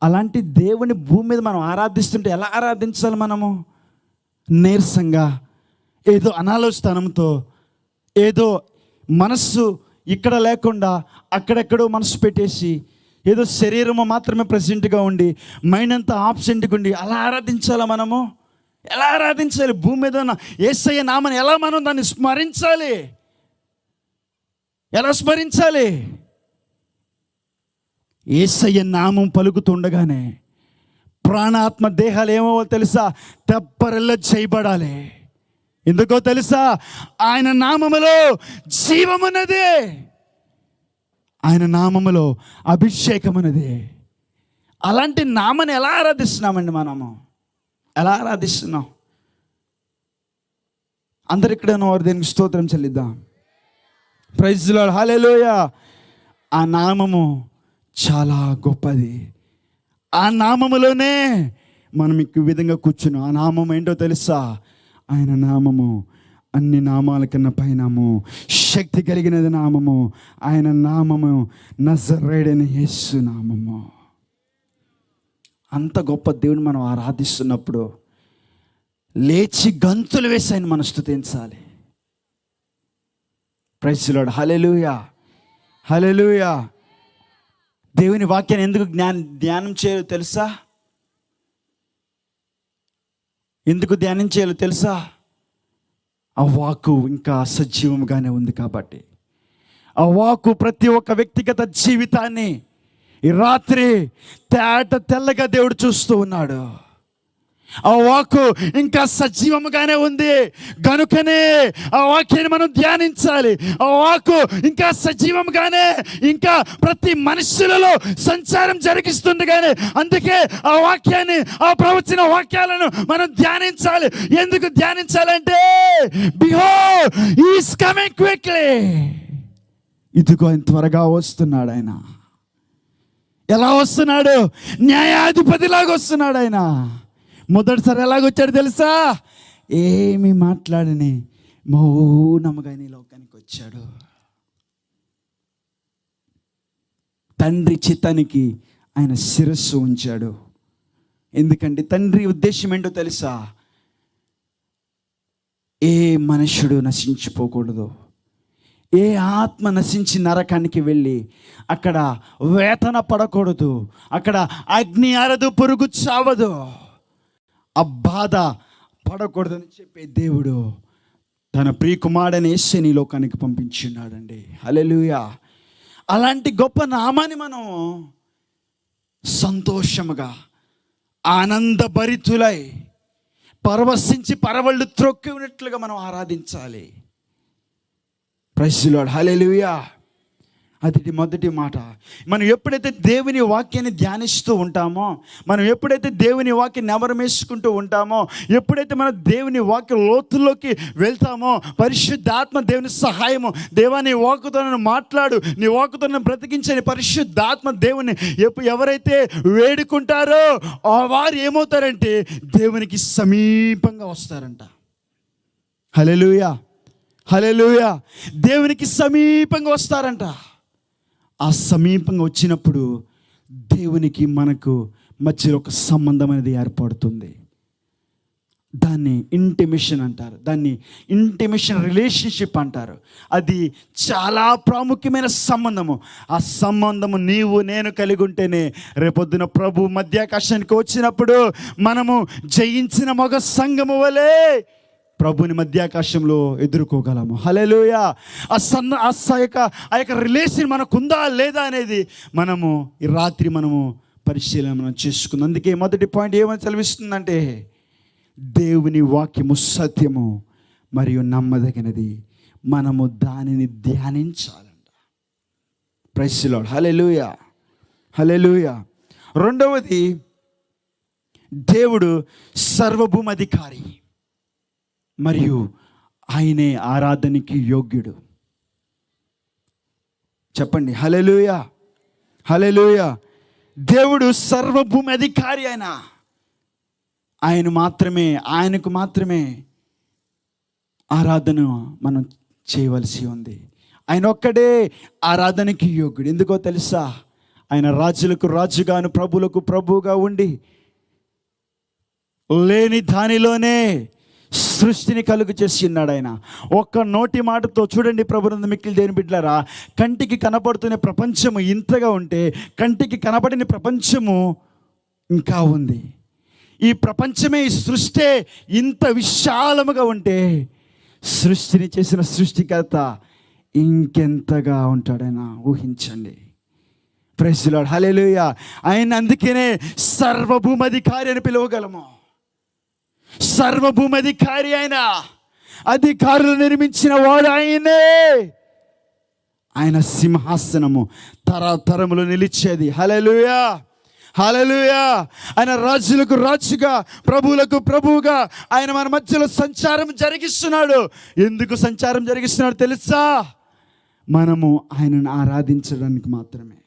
అలాంటి దేవుని భూమి మీద మనం ఆరాధిస్తుంటే ఎలా ఆరాధించాలి? మనము నీరసంగా, ఏదో అనాలోచితనంతో, ఏదో మనస్సు ఇక్కడ లేకుండా అక్కడెక్కడో మనసు పెట్టేసి, ఏదో శరీరము మాత్రమే ప్రెసెంట్గా ఉండి మైండ్ అంతా ఆబ్సెంట్గా ఉండి అలా ఆరాధించాలా? మనము ఎలా ఆరాధించాలి? భూమి మీద ఉన్న యేసయ్య నామని ఎలా మనం దాన్ని స్మరించాలి? ఎలా స్మరించాలి? యేసయ్య నామం పలుకుతుండగానే ప్రాణాత్మ దేహాలు ఏమో తెలుసా? తెప్పరెల్ల చేయబడాలి. ఎందుకో తెలుసా? ఆయన నామములో జీవమున్నది, ఆయన నామములో అభిషేకమున్నది. అలాంటి నామని ఎలా ఆరాధిస్తున్నామండి? మనము ఎలా ఆరాధిస్తున్నాం? అందరు ఇక్కడ ఉన్నవారు దీనికి స్తోత్రం చెల్లిద్దాం. Praise the lord. హల్లెలూయా. ఆ నామము చాలా గొప్పది. ఆ నామములోనే మనం ఈ విధంగా కూర్చున్నాం. ఆ నామం ఏంటో తెలుసా? ఆయన నామము అన్ని నామాల కన్నా పైనాము, శక్తి కలిగినది నామము. ఆయన నామము నజరేయుడైన యేసు నామము. అంత గొప్ప దేవుని మనం ఆరాధిస్తున్నప్పుడు లేచి గంతులు వేసి ఆయన మనం స్తుతించాలి. Praise the lord. Hallelujah, hallelujah. దేవుని వాక్యాన్ని ఎందుకు ధ్యానం చేయాలో తెలుసా? ఎందుకు ధ్యానం చేయాలో తెలుసా? ఆ వాక్కు ఇంకా సజీవంగానే ఉంది కాబట్టి. ఆ వాక్కు ప్రతి ఒక్క వ్యక్తిగత జీవితాన్ని ఈ రాత్రి తెల్లగా దేవుడు చూస్తూ ఉన్నాడు. ఆ వాక్కు ఇంకా సజీవముగానే ఉంది గనుకనే ఆ వాక్యాన్ని మనం ధ్యానించాలి. ఆ వాక్కు ఇంకా సజీవంగానే ఇంకా ప్రతి మనుషులలో సంచారం జరిగిస్తుంది. కానీ అందుకే ఆ వాక్యాన్ని, ఆ ప్రవచన వాక్యాలను మనం ధ్యానించాలి. ఎందుకు ధ్యానించాలంటే behold he is coming quickly. ఇదిగో ఆయన త్వరగా వస్తున్నాడు. ఆయన ఎలా వస్తున్నాడు? న్యాయాధిపతిలాగా వస్తున్నాడు. ఆయన మొదటిసారి ఎలాగొచ్చాడు తెలుసా? ఏమి మాట్లాడని మౌనముగా ఈ లోకానికి వచ్చాడు. తండ్రి చిత్తానికి ఆయన శిరస్సు ఉంచాడు. ఎందుకంటే తండ్రి ఉద్దేశం ఏంటో తెలుసా? ఏ మనుష్యుడు నశించిపోకూడదు, ఏ ఆత్మ నశించి నరకానికి వెళ్ళి అక్కడ వేతన పడకూడదు, అక్కడ అగ్ని అరదు, పురుగు చావదు, ఆ బాధ పడకూడదని చెప్పే దేవుడు తన ప్రియకుమారుడైన యేసుని లోకానికి పంపించున్నాడండి. హల్లెలూయా. అలాంటి గొప్ప నామాన్ని మనం సంతోషముగా ఆనందభరితులై పరవశించి పరవళ్ళు త్రొక్కినట్లుగా మనం ఆరాధించాలి. Praise the lord. హల్లెలూయా. అది మొదటి మాట. మనం ఎప్పుడైతే దేవుని వాక్యాన్ని ధ్యానిస్తూ ఉంటామో, మనం ఎప్పుడైతే దేవుని వాక్యాన్ని నెమరమేసుకుంటూ ఉంటామో, ఎప్పుడైతే మనం దేవుని వాక్య లోతుల్లోకి వెళ్తామో, పరిశుద్ధాత్మ దేవుని సహాయము, దేవా నీ వాక్కుతో నన్ను మాట్లాడు, నీ వాక్కుతో నన్ను బ్రతికించని పరిశుద్ధాత్మ దేవుని ఎవరైతే వేడుకుంటారో వారు ఏమవుతారంటే దేవునికి సమీపంగా వస్తారంట. హల్లెలూయా, హల్లెలూయా. దేవునికి సమీపంగా వస్తారంట. ఆ సమీపంగా వచ్చినప్పుడు దేవునికి మనకు మధ్యలో ఒక సంబంధం అనేది ఏర్పడుతుంది. దాన్ని ఇంటిమేషన్ అంటారు, దాన్ని ఇంటిమేషన్ రిలేషన్షిప్ అంటారు. అది చాలా ప్రాముఖ్యమైన సంబంధము. ఆ సంబంధము నీవు నేను కలిగి ఉంటేనే రేపొద్దున ప్రభు మధ్యాకాశానికి వచ్చినప్పుడు మనము జయించిన మగ సంఘము వలె ప్రభుని మధ్యాకాశంలో ఎదుర్కోగలము. హల్లెలూయా. ఆ యొక్క రిలేషన్ మనకుందా లేదా అనేది మనము ఈ రాత్రి మనము పరిశీలన చేసుకుందాం. అందుకే మొదటి పాయింట్ ఏమని సెలవిస్తుందంటే, దేవుని వాక్యము సత్యము మరియు నమ్మదగినది, మనము దానిని ధ్యానించాలంట. Praise the lord. Hallelujah, hallelujah. రెండవది, దేవుడు సర్వభూమాధికారి మరియు ఆయనే ఆరాధనకి యోగ్యుడు. చెప్పండి హల్లెలూయా, హల్లెలూయా. దేవుడు సర్వభూమి అధికారి. ఆయనకు మాత్రమే ఆరాధన మనం చేయవలసి ఉంది. ఆయన ఒక్కడే ఆరాధనకి యోగ్యుడు. ఎందుకో తెలుసా? ఆయన రాజులకు రాజుగాను ప్రభులకు ప్రభువుగా ఉండి లేని దానిలోనే సృష్టిని కలుగు చేసి ఉన్నాడు. ఆయన ఒక్క నోటి మాటతో చూడండి ప్రభునందు మిక్కిలి దేవుని బిడ్డలారా, కంటికి కనపడుతున్న ప్రపంచము ఇంతగా ఉంటే కంటికి కనపడిన ప్రపంచము ఇంకా ఉంది. ఈ ప్రపంచమే, ఈ సృష్టి ఇంత విశాలముగా ఉంటే సృష్టిని చేసిన సృష్టికర్త ఇంకెంతగా ఉంటాడైనా ఊహించండి. Praise the lord. హల్లెలూయా. ఆయన అందుకనే సర్వభూమాధికారి అని పిలువగలము. సర్వభూమాధికారి ఆయన, అధికారులు నిర్మించిన వాడు ఆయనే. ఆయన సింహాసనము తరతరములు నిలిచేది. హల్లెలూయా, హల్లెలూయా. ఆయన రాజులకు రాజుగా ప్రభువులకు ప్రభువుగా ఆయన మన మధ్యలో సంచారం జరిగిస్తున్నాడు. ఎందుకు సంచారం జరిగిస్తున్నాడు తెలుసా? మనము ఆయనను ఆరాధించడానికి మాత్రమే.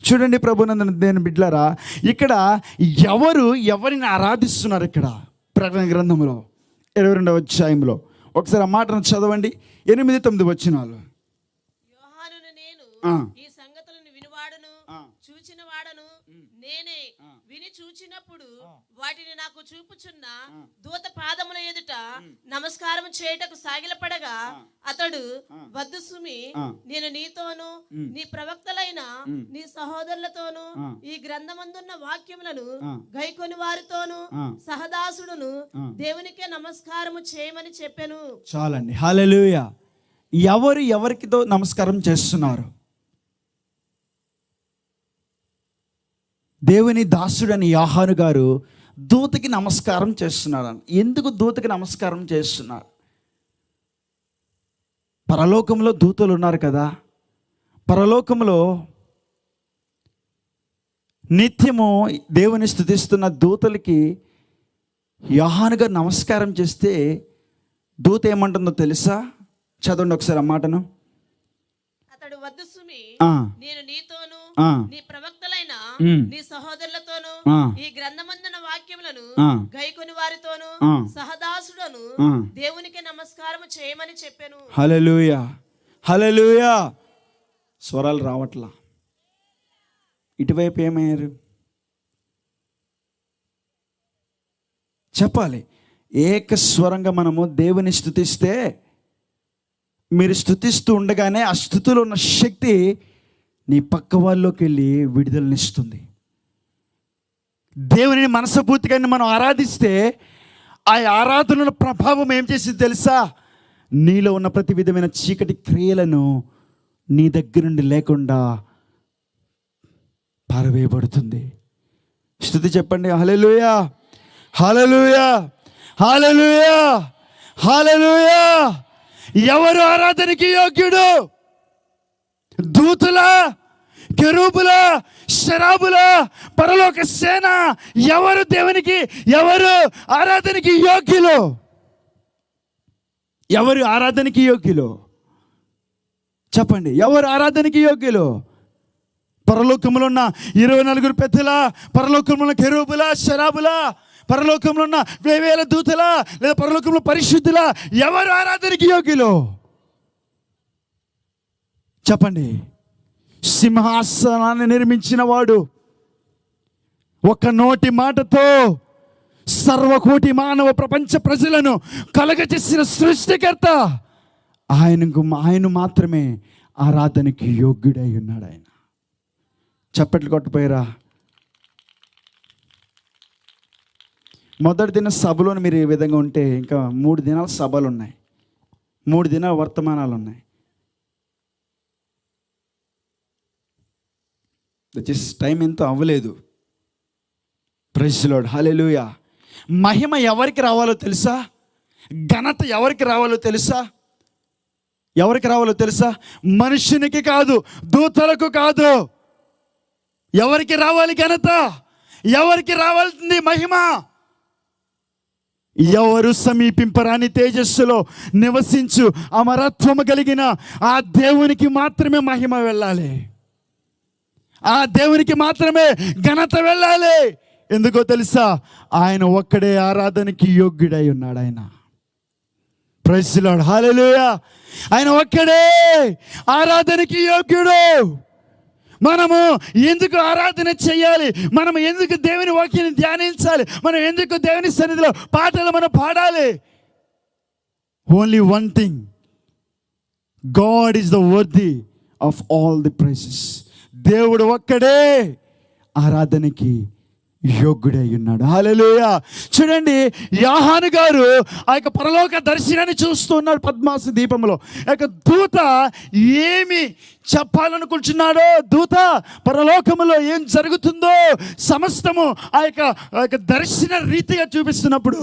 చూడండి ప్రభునందు దేవుని బిడ్డలారా, ఇక్కడ ఎవరిని ఆరాధిస్తున్నారు? ఇక్కడ ప్రకటన గ్రంథంలో 22వ అధ్యాయంలో ఒకసారి ఆ మాటను చదవండి. 8-9 వచనాలు. యోహానును నేను ఈ సంగతులను వినివాడను చూచిన వాడను నేనే. విని చూచినప్పుడు వాటిని నాకు చూపుచున్న దూత పాదముల ఎదుట నమస్కారం చేయుటకు సాగిలపడగా అతడు వద్దు సుమి, నేను నీతోను నీ ప్రవక్తలైన నీ సహోదరులతోను ఈ గ్రంథమందున్న వాక్యములను గైకొని వారితోను సహదాసుడును దేవునికే నమస్కారము చేయమని చెప్పెను. చాలండి. హల్లెలూయా. ఎవరికితో నమస్కారం చేస్తున్నారు? దేవుని దాసుడని యోహాను గారు దూతకి నమస్కారం చేస్తున్నాడు. ఎందుకు దూతకి నమస్కారం చేస్తున్నారు? పరలోకంలో దూతలు ఉన్నారు కదా. పరలోకంలో నిత్యము దేవుని స్తుతిస్తున్న దూతలకి యోహాను గారు నమస్కారం చేస్తే దూత ఏమంటుందో తెలుసా? చదవండి ఒకసారి ఆ మాటను. అతడు వద్దు సుమి, నేను నీతోను నీ ప్రవక్తలైన నీ సహోదరులతోను ఈ గ్రంథమందున వాక్యములను గైకొని వారితోను సహదాసుడను దేవునికి నమస్కారం చేయమని చెప్పాను. హల్లెలూయా, హల్లెలూయా. స్వరాలు రావట్లా. ఇటువైపు ఏమయ్యారు చెప్పాలి. ఏకస్వరంగా మనము దేవుని స్తుతిస్తే, మీరు స్తుతిస్తూ ఉండగానే ఆ స్తుతిలో ఉన్న శక్తి నీ పక్క వాళ్ళలోకి వెళ్ళి విడుదలనిస్తుంది. దేవుని మనస్ఫూర్తిగా మనం ఆరాధిస్తే ఆ ఆరాధనల ప్రభావం ఏం చేసింది తెలుసా? నీలో ఉన్న ప్రతి విధమైన చీకటి క్రియలను నీ దగ్గర నుండి లేకుండా పారవేయబడుతుంది. స్తుతి చెప్పండి. హల్లెలూయా, హల్లెలూయా, హల్లెలూయా, హల్లెలూయా. ఎవరు ఆరాధనకి యోగ్యుడు? దూతుల, కెరూబుల, శరాబుల, పరలోక సేన. ఎవరు దేవునికి, ఎవరు ఆరాధనకి యోగ్యులు? ఎవరు ఆరాధనకి యోగ్యులు చెప్పండి. ఎవరు ఆరాధనకి యోగ్యులు? పరలోకంలో ఉన్న 24 పెద్దల, పరలోకంలో ఉన్న కెరూబుల, శరాబుల, పరలోకంలో ఉన్న వేవేల దూతల, లేదా పరలోకంలో పరిశుద్ధుల, ఎవరు ఆరాధనకి యోగ్యులు చెప్పండి. సింహాసనాన్ని నిర్మించిన వాడు, ఒక నోటి మాటతో సర్వకోటి మానవ ప్రపంచ ప్రజలను కలగచేసిన సృష్టికర్త, ఆయన మాత్రమే ఆరాధనకి యోగ్యుడై ఉన్నాడు. ఆయన చప్పట్లు కొట్టపోయారా? మొదటి దిన సభలోని మీరు ఈ విధంగా ఉంటే ఇంకా 3 దినాల సభలు ఉన్నాయి, 3 దినాల వర్తమానాలు ఉన్నాయి. టైం ఎంతో అవ్వలేదు. ప్రైజ్ ది లార్డ్, హల్లెలూయా. మహిమ ఎవరికి రావాలో తెలుసా? ఘనత ఎవరికి రావాలో తెలుసా? ఎవరికి రావాలో తెలుసా? మనుషునికి కాదు, దూతలకు కాదు. ఎవరికి రావాలి ఘనత? ఎవరికి రావాల్సింది మహిమ? ఎవరు సమీపింపరాని తేజస్సులో నివసించు అమరత్వము కలిగిన ఆ దేవునికి మాత్రమే మహిమ వెళ్ళాలి. ఆ దేవునికి మాత్రమే ఘనత వెళ్ళాలి. ఎందుకో తెలుసా? ఆయన ఒక్కడే ఆరాధనకి యోగ్యుడై ఉన్నాడు. ఆయన ప్రైజ్ ది లార్డ్, హల్లెలూయా. ఆయన ఒక్కడే ఆరాధనకి యోగ్యుడు. మనము ఎందుకు ఆరాధన చేయాలి? మనం ఎందుకు దేవుని వాక్యాన్ని ధ్యానించాలి? మనం ఎందుకు దేవుని సన్నిధిలో పాటలు మనం పాడాలి? Only one thing, God is the worthy of all the praises. దేవుడు ఒక్కడే ఆరాధనకి యోగ్యుడై ఉన్నాడు. హల్లెలూయా. చూడండి, యోహాను గారు ఆ యొక్క పరలోక దర్శనాన్ని చూస్తూ ఉన్నాడు పద్మాసు దీపంలో. ఆ యొక్క దూత ఏమి చెప్పాలనుకుంటున్నాడో, దూత పరలోకములో ఏం జరుగుతుందో సమస్తము ఆ యొక్క దర్శన రీతిగా చూపిస్తున్నప్పుడు,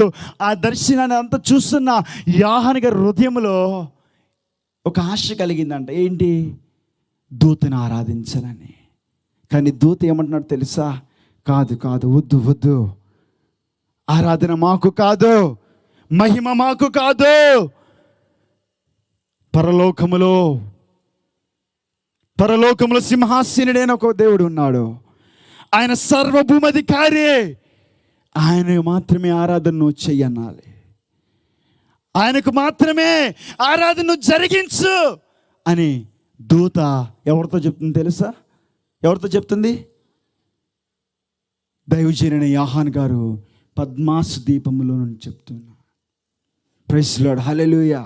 ఆ దర్శనాన్ని అంతా చూస్తున్న యోహాను గారి హృదయంలో ఒక ఆశ కలిగిందంట. ఏంటి? దూతను ఆరాధించాలని. కానీ దూత ఏమంటున్నాడు తెలుసా? కాదు కాదు, వద్దు వద్దు, ఆరాధన మాకు కాదు, మహిమ మాకు కాదు. పరలోకములో సింహాసనుడైన ఒక దేవుడు ఉన్నాడు. ఆయన సర్వభూమాధికారి. ఆయన మాత్రమే ఆరాధన చెయ్యనాలి. ఆయనకు మాత్రమే ఆరాధన జరిగించు అని దూత ఎవరితో చెప్తుంది తెలుసా? ఎవరితో చెప్తుంది? దైవజనుడైన యోహాను గారు పద్మాసు దీపములో నుండి చెప్తున్నా. ప్రైజ్ ది లార్డ్, హల్లెలూయా,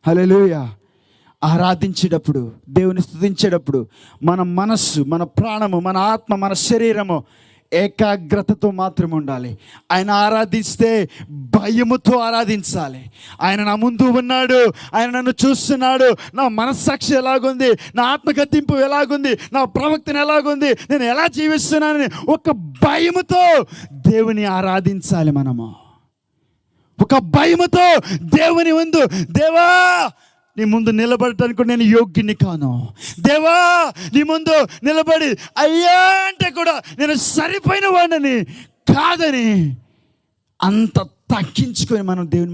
హల్లెలూయా. ఆరాధించేటప్పుడు, దేవుని స్తుతించేటప్పుడు మన మనస్సు, మన ప్రాణము, మన ఆత్మ, మన శరీరము ఏకాగ్రతతో మాత్రమే ఉండాలి. ఆయన ఆరాధిస్తే భయముతో ఆరాధించాలి. ఆయన నా ముందు ఉన్నాడు, ఆయన నన్ను చూస్తున్నాడు, నా మనస్సాక్షి ఎలాగుంది, నా ఆత్మగతింపు ఎలాగుంది, నా ప్రవక్తన ఎలాగుంది, నేను ఎలా జీవిస్తున్నానని ఒక భయముతో దేవుని ఆరాధించాలి. మనము ఒక భయముతో దేవుని ముందు, దేవా నీ ముందు నిలబడటానికి నేను యోగ్యుని కాను, దేవా నీ ముందు నిలబడి అయ్యా అంటే కూడా నేను సరిపోయిన వాడిని కాదని అంత తగ్గించుకొని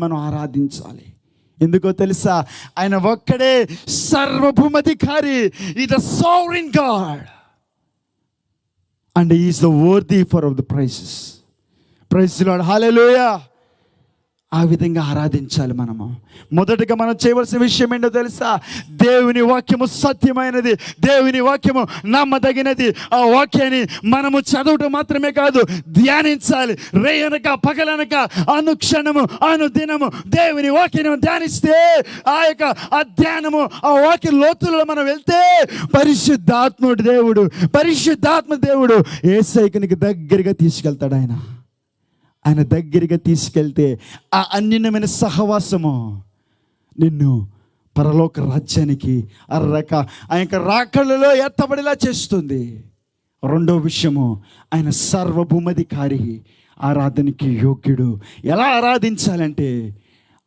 మనం ఆరాధించాలి. ఎందుకో తెలుసా? ఆయన ఒక్కడే సర్వభూమాధికారి. Is the sovereign God and is the worthy for of the praises. Praise the lord, hallelujah. ఆ విధంగా ఆరాధించాలి మనము. మొదటగా మనం చేయవలసిన విషయం ఏంటో తెలుసా? దేవుని వాక్యము సత్యమైనది, దేవుని వాక్యము నమ్మదగినది. ఆ వాక్యాన్ని మనము చదవటం మాత్రమే కాదు, ధ్యానించాలి. రేయనక పగలనక అనుక్షణము అనుదినము దేవుని వాక్యాన్ని ధ్యానిస్తే ఆ యొక్క ఆ ధ్యానము, ఆ వాక్య లోతులలో మనం వెళ్తే పరిశుద్ధాత్మ దేవుడు యేసయ్యకి దగ్గరగా తీసుకెళ్తాడు. ఆయన దగ్గరగా తీసుకెళ్తే ఆ అన్యోన్యమైన సహవాసము నిన్ను పరలోక రాజ్యానికి ఆ యొక్క రాకళ్ళలో ఎత్తబడిలా చేస్తుంది. రెండో విషయము, ఆయన సార్వభౌమాధికారి, ఆరాధనకి యోగ్యుడు. ఎలా ఆరాధించాలంటే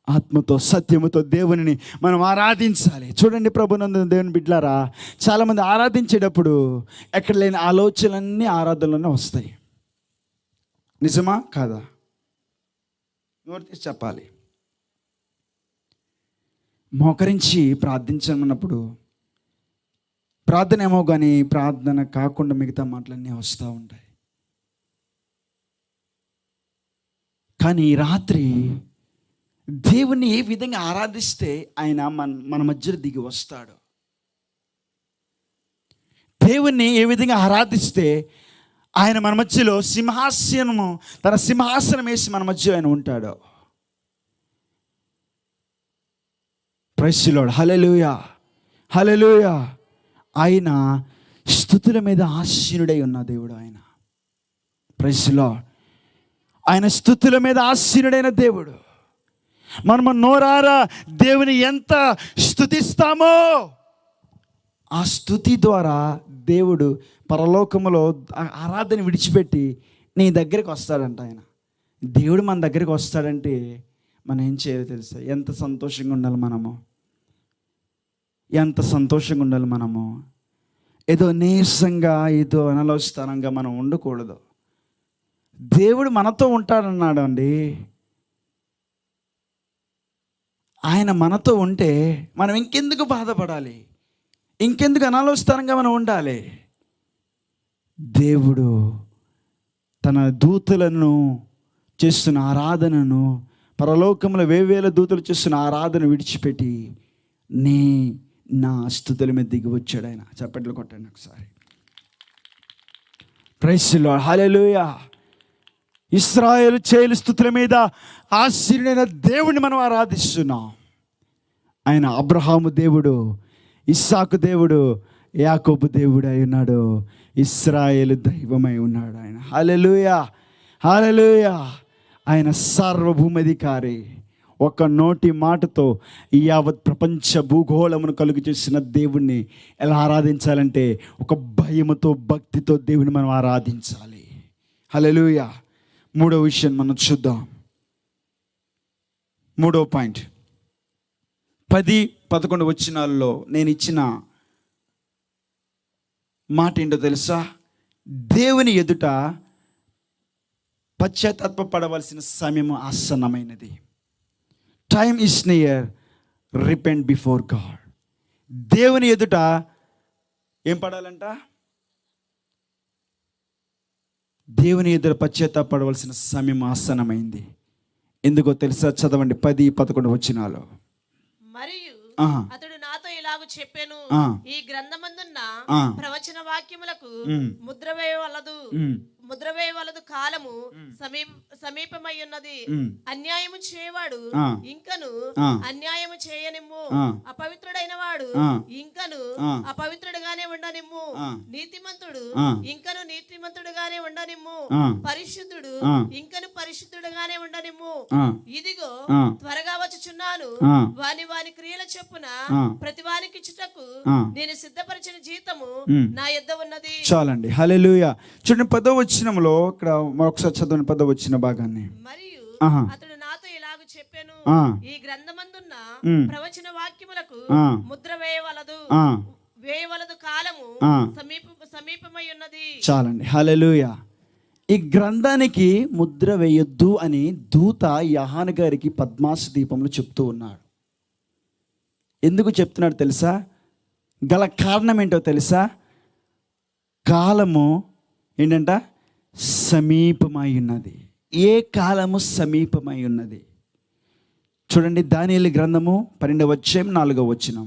ఆత్మతో సత్యముతో దేవునిని మనం ఆరాధించాలి. చూడండి ప్రభునందు దేవుని బిడ్డలారా, చాలామంది ఆరాధించేటప్పుడు ఎక్కడ లేని ఆలోచనలన్నీ ఆరాధనలోనే వస్తాయి. నిజమా కాదా? నోరు తీసి చెప్పాలి. మోకరించి ప్రార్థించమన్నప్పుడు ప్రార్థన ఏమో కానీ ప్రార్థన కాకుండా మిగతా మాటలన్నీ వస్తూ ఉంటాయి. కానీ రాత్రి దేవుణ్ణి ఏ విధంగా ఆరాధిస్తే ఆయన మన మధ్యలో దిగి వస్తాడు, దేవుణ్ణి ఏ విధంగా ఆరాధిస్తే ఆయన మన మధ్యలో తన సింహాసనం వేసి మన మధ్య ఆయన ఉంటాడు. Praise the lord. Hallelujah, hallelujah. ఆయన స్తుతుల మీద ఆసీనుడై ఉన్న దేవుడు ఆయన. Praise the Lord. ఆయన స్తుతుల మీద ఆసీనుడైన దేవుడు. మనము నోరారా దేవుని ఎంత స్తుతిస్తామో ఆ స్తుతి ద్వారా దేవుడు పరలోకములో ఆరాధన విడిచిపెట్టి నీ దగ్గరికి వస్తాడంట. ఆయన దేవుడు మన దగ్గరికి వస్తాడంటే మనం ఏం చేయాలో తెలుసా? ఎంత సంతోషంగా ఉండాలి మనము, ఎంత సంతోషంగా ఉండాలి మనము. ఏదో నీరసంగా ఏదో అనలోచితనంగా మనం ఉండకూడదు. దేవుడు మనతో ఉంటాడన్నాడు అండి. ఆయన మనతో ఉంటే మనం ఇంకెందుకు బాధపడాలి, ఇంకెందుకు అనాలోచితనంగా మనం ఉండాలి? దేవుడు తన దూతలను చేస్తున్న ఆరాధనను, పరలోకంలో వేవేల దూతలు చేస్తున్న ఆరాధన విడిచిపెట్టి నా స్తుతుల మీద దిగి వచ్చాడు ఆయన. చప్పట్లు కొట్టండి ఒకసారి. Praise the lord. హల్లెలూయా. ఇశ్రాయేలు చేలు స్తుతుల మీద ఆశీర్వైన దేవుడిని మనం ఆరాధిస్తున్నాం. ఆయన అబ్రహాము దేవుడు, ఇస్సాకు దేవుడు, యాకోబు దేవుడు అయి ఉన్నాడు, ఇశ్రాయేలు దైవమై ఉన్నాడు ఆయన. హల్లెలూయా, హల్లెలూయా. ఆయన సార్వభౌమాధికారి. ఒక నోటి మాటతో ఈ యావత్ ప్రపంచ భూగోళమును కలుగు చేసిన దేవుణ్ణి ఎలా ఆరాధించాలంటే ఒక భయముతో భక్తితో దేవుని మనం ఆరాధించాలి. హల్లెలూయా. మూడో విషయం మనం చూద్దాం. మూడో పాయింట్, 10-11 వచనాల్లో నేను ఇచ్చిన మాట ఏంటో తెలుసా? దేవుని ఎదుట పశ్చాత్తాపపడవలసిన సమయం ఆసన్నమైనది. Time is near, repent before God. దేవుని ఎదుట ఏం పడాలంట? దేవుని ఎదుట పశ్చాత్తాపపడవలసిన సమయం ఆసన్నమైంది. ఎందుకో తెలుసా? చదవండి 10-11 వచనాలు. మరియు అతడు నాతో ఇలాగ చెప్పాను, ఈ గ్రంథమందున్న ప్రవచన వాక్యములకు ముద్ర వేయవలదు కాలము సమీపమై ఉన్నది. అన్యాయము చేయవాడు ఇంకను అన్యాయము చేయనిమ్ము, అపవిత్రుడైన వాడు ఇంకను అపవిత్రుడుగానే ఉండనిమ్ము, నీతిమంతుడు ఇంకను నీతిమంతుడుగానే ఉండనిమ్ము, పరిశుద్ధుడు ఇంకను పరిశుద్ధుడుగానే ఉండనిమ్ము. ఇదిగో త్వరగా వచ్చుచున్నాను, వాని క్రియల చొప్పున ప్రతి వానికి ఇచ్చుటకు నేను సిద్ధపరిచిన జీతము నా యొద్ద ఉన్నది. చాలండి. హల్లెలూయా. చూడండి 10వ వచనంలో, ఇక్కడ మరొకసారి చదవండి 10వ వచన భాగాన్ని. మరియు అతడు నాతో ఇలాగ చెప్పాను, ఈ గ్రంథమందున్న ప్రవచన వాక్యములకు ముద్ర వేయవలదు కాలము సమీపమై ఉన్నది. చాలండి. హల్లెలూయా. ఈ గ్రంథానికి ముద్ర వేయొద్దు అని దూత యోహాను గారికి పద్మాసు దీపంలో చెప్తూ ఉన్నాడు. ఎందుకు చెప్తున్నాడు తెలుసా? గల కారణం ఏంటో తెలుసా? కాలము ఏంటంట? సమీపమై ఉన్నది. ఏ కాలము సమీపమై ఉన్నది? చూడండి, దానియేలు గ్రంథము 12వ అధ్యాయం 4వ వచనం.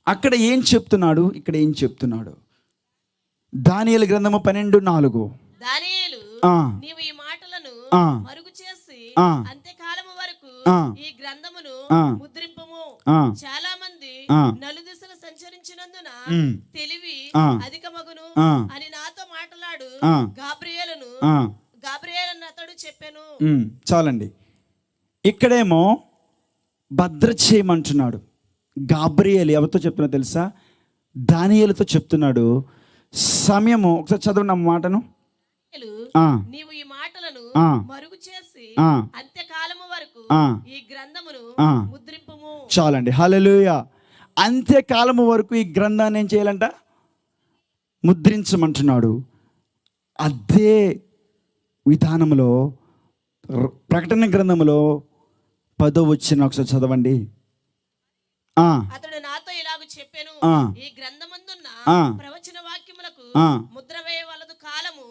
అక్కడ ఏం చెప్తున్నాడు, ఇక్కడ ఏం చెప్తున్నాడు? దానియేలు గ్రంథము 12:4. దానియేలు, నీవు ఈ మాటలను మరుగు చేసి అంత్యకాలము వరకు ఈ గ్రంథమును ముద్రింపుము. చాలా మంది నలుదిశలు సంచరించినందున తెలివి అధికమగును అని నాతో మాట్లాడు గాబ్రియేలును అతడు చెప్పాను. చాలండి. ఇక్కడేమో భద్ర చేయమంటున్నాడు. గాబ్రియేలు ఎవరితో చెప్తున్నా తెలుసా? దానియేలుతో చెప్తున్నాడు. సమయము, ఒకసారి చదవండి ఆ మాటను. నీవు ఈ మాటలను మరుగు చేసి అంత్యకాలము వరకు ఈ గ్రంథమును ముద్రింపుము. చాలండి. హల్లెలూయా. అంత్యకాలము వరకు ఈ గ్రంథాన్ని ఏం చేయాలంట? ముద్రించమంటున్నాడు. అదే విధానంలో ప్రకటన గ్రంథములో 10వ వచనం ఒకసారి చదవండి. అతడు నాతో ఇలాగ చెప్పాను, ఈ గ్రంథమందున్న ప్రవచన వాక్యములకు ముద్ర వేయవలదు, కాలము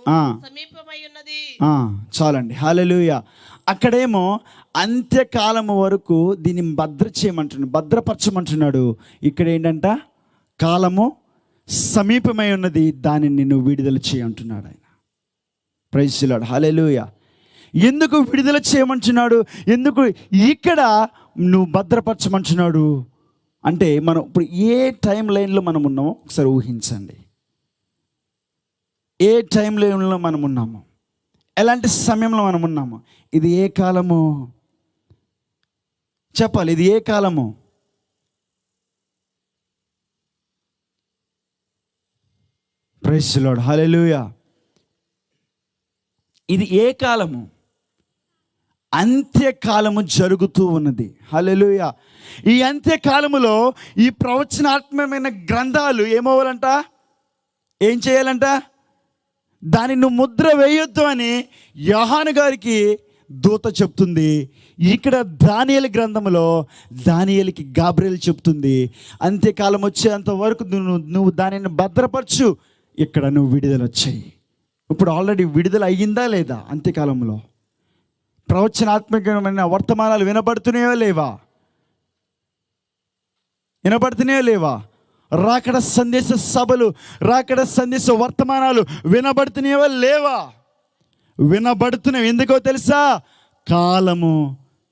సమీపమై ఉన్నది. చాలండి. హల్లెలూయా. అక్కడేమో అంత్యకాలము వరకు దీన్ని భద్రపరచమంటున్నాడు. ఇక్కడ ఏంటంట? కాలము సమీపమై ఉన్నది, దానిని నువ్వు విడుదల చేయంటున్నాడు ఆయన. Praise the lord. హల్లెలూయా. ఎందుకు విడుదల చేయమంటున్నాడు? ఎందుకు ఇక్కడ నువ్వు భద్రపరచమంటున్నాడు అంటే, మనం ఇప్పుడు ఏ టైం లైన్లో మనం ఉన్నామో ఒకసారి ఊహించండి. ఏ టైం లైన్లో మనం ఉన్నాము, ఎలాంటి సమయంలో మనం ఉన్నాము? ఇది ఏ కాలము? చెప్పాలి. ఇది ఏ కాలము? Praise the lord. హల్లెలూయా. ఇది ఏ కాలము? అంత్యకాలము జరుగుతూ ఉన్నది. హల్లెలూయా. ఈ అంత్యకాలములో ఈ ప్రవచనాత్మకమైన గ్రంథాలు ఏమవ్వాలంట? ఏం చేయాలంట? దాన్ని నువ్వు ముద్ర వేయొద్దు అని యోహాను గారికి దూత చెప్తుంది. ఇక్కడ దానియేలు గ్రంథములో దానియేలుకి గాబ్రియేలు చెప్తుంది, అంత్యకాలం వచ్చేంత వరకు నువ్వు దానిని భద్రపరచు, ఇక్కడ నువ్వు విడుదల వచ్చాయి. ఇప్పుడు ఆల్రెడీ విడుదల అయ్యిందా లేదా? అంత్యకాలంలో ప్రవచనాత్మకమైన వర్తమానాలు వినబడుతున్నాయో లేవా? వినబడుతున్నాయో లేవా? రాకడ సందేశ సభలు, రాకడ సందేశ వర్తమానాలు వినబడుతున్నాయో లేవా? వినబడుతున్నాయి. ఎందుకో తెలుసా? కాలము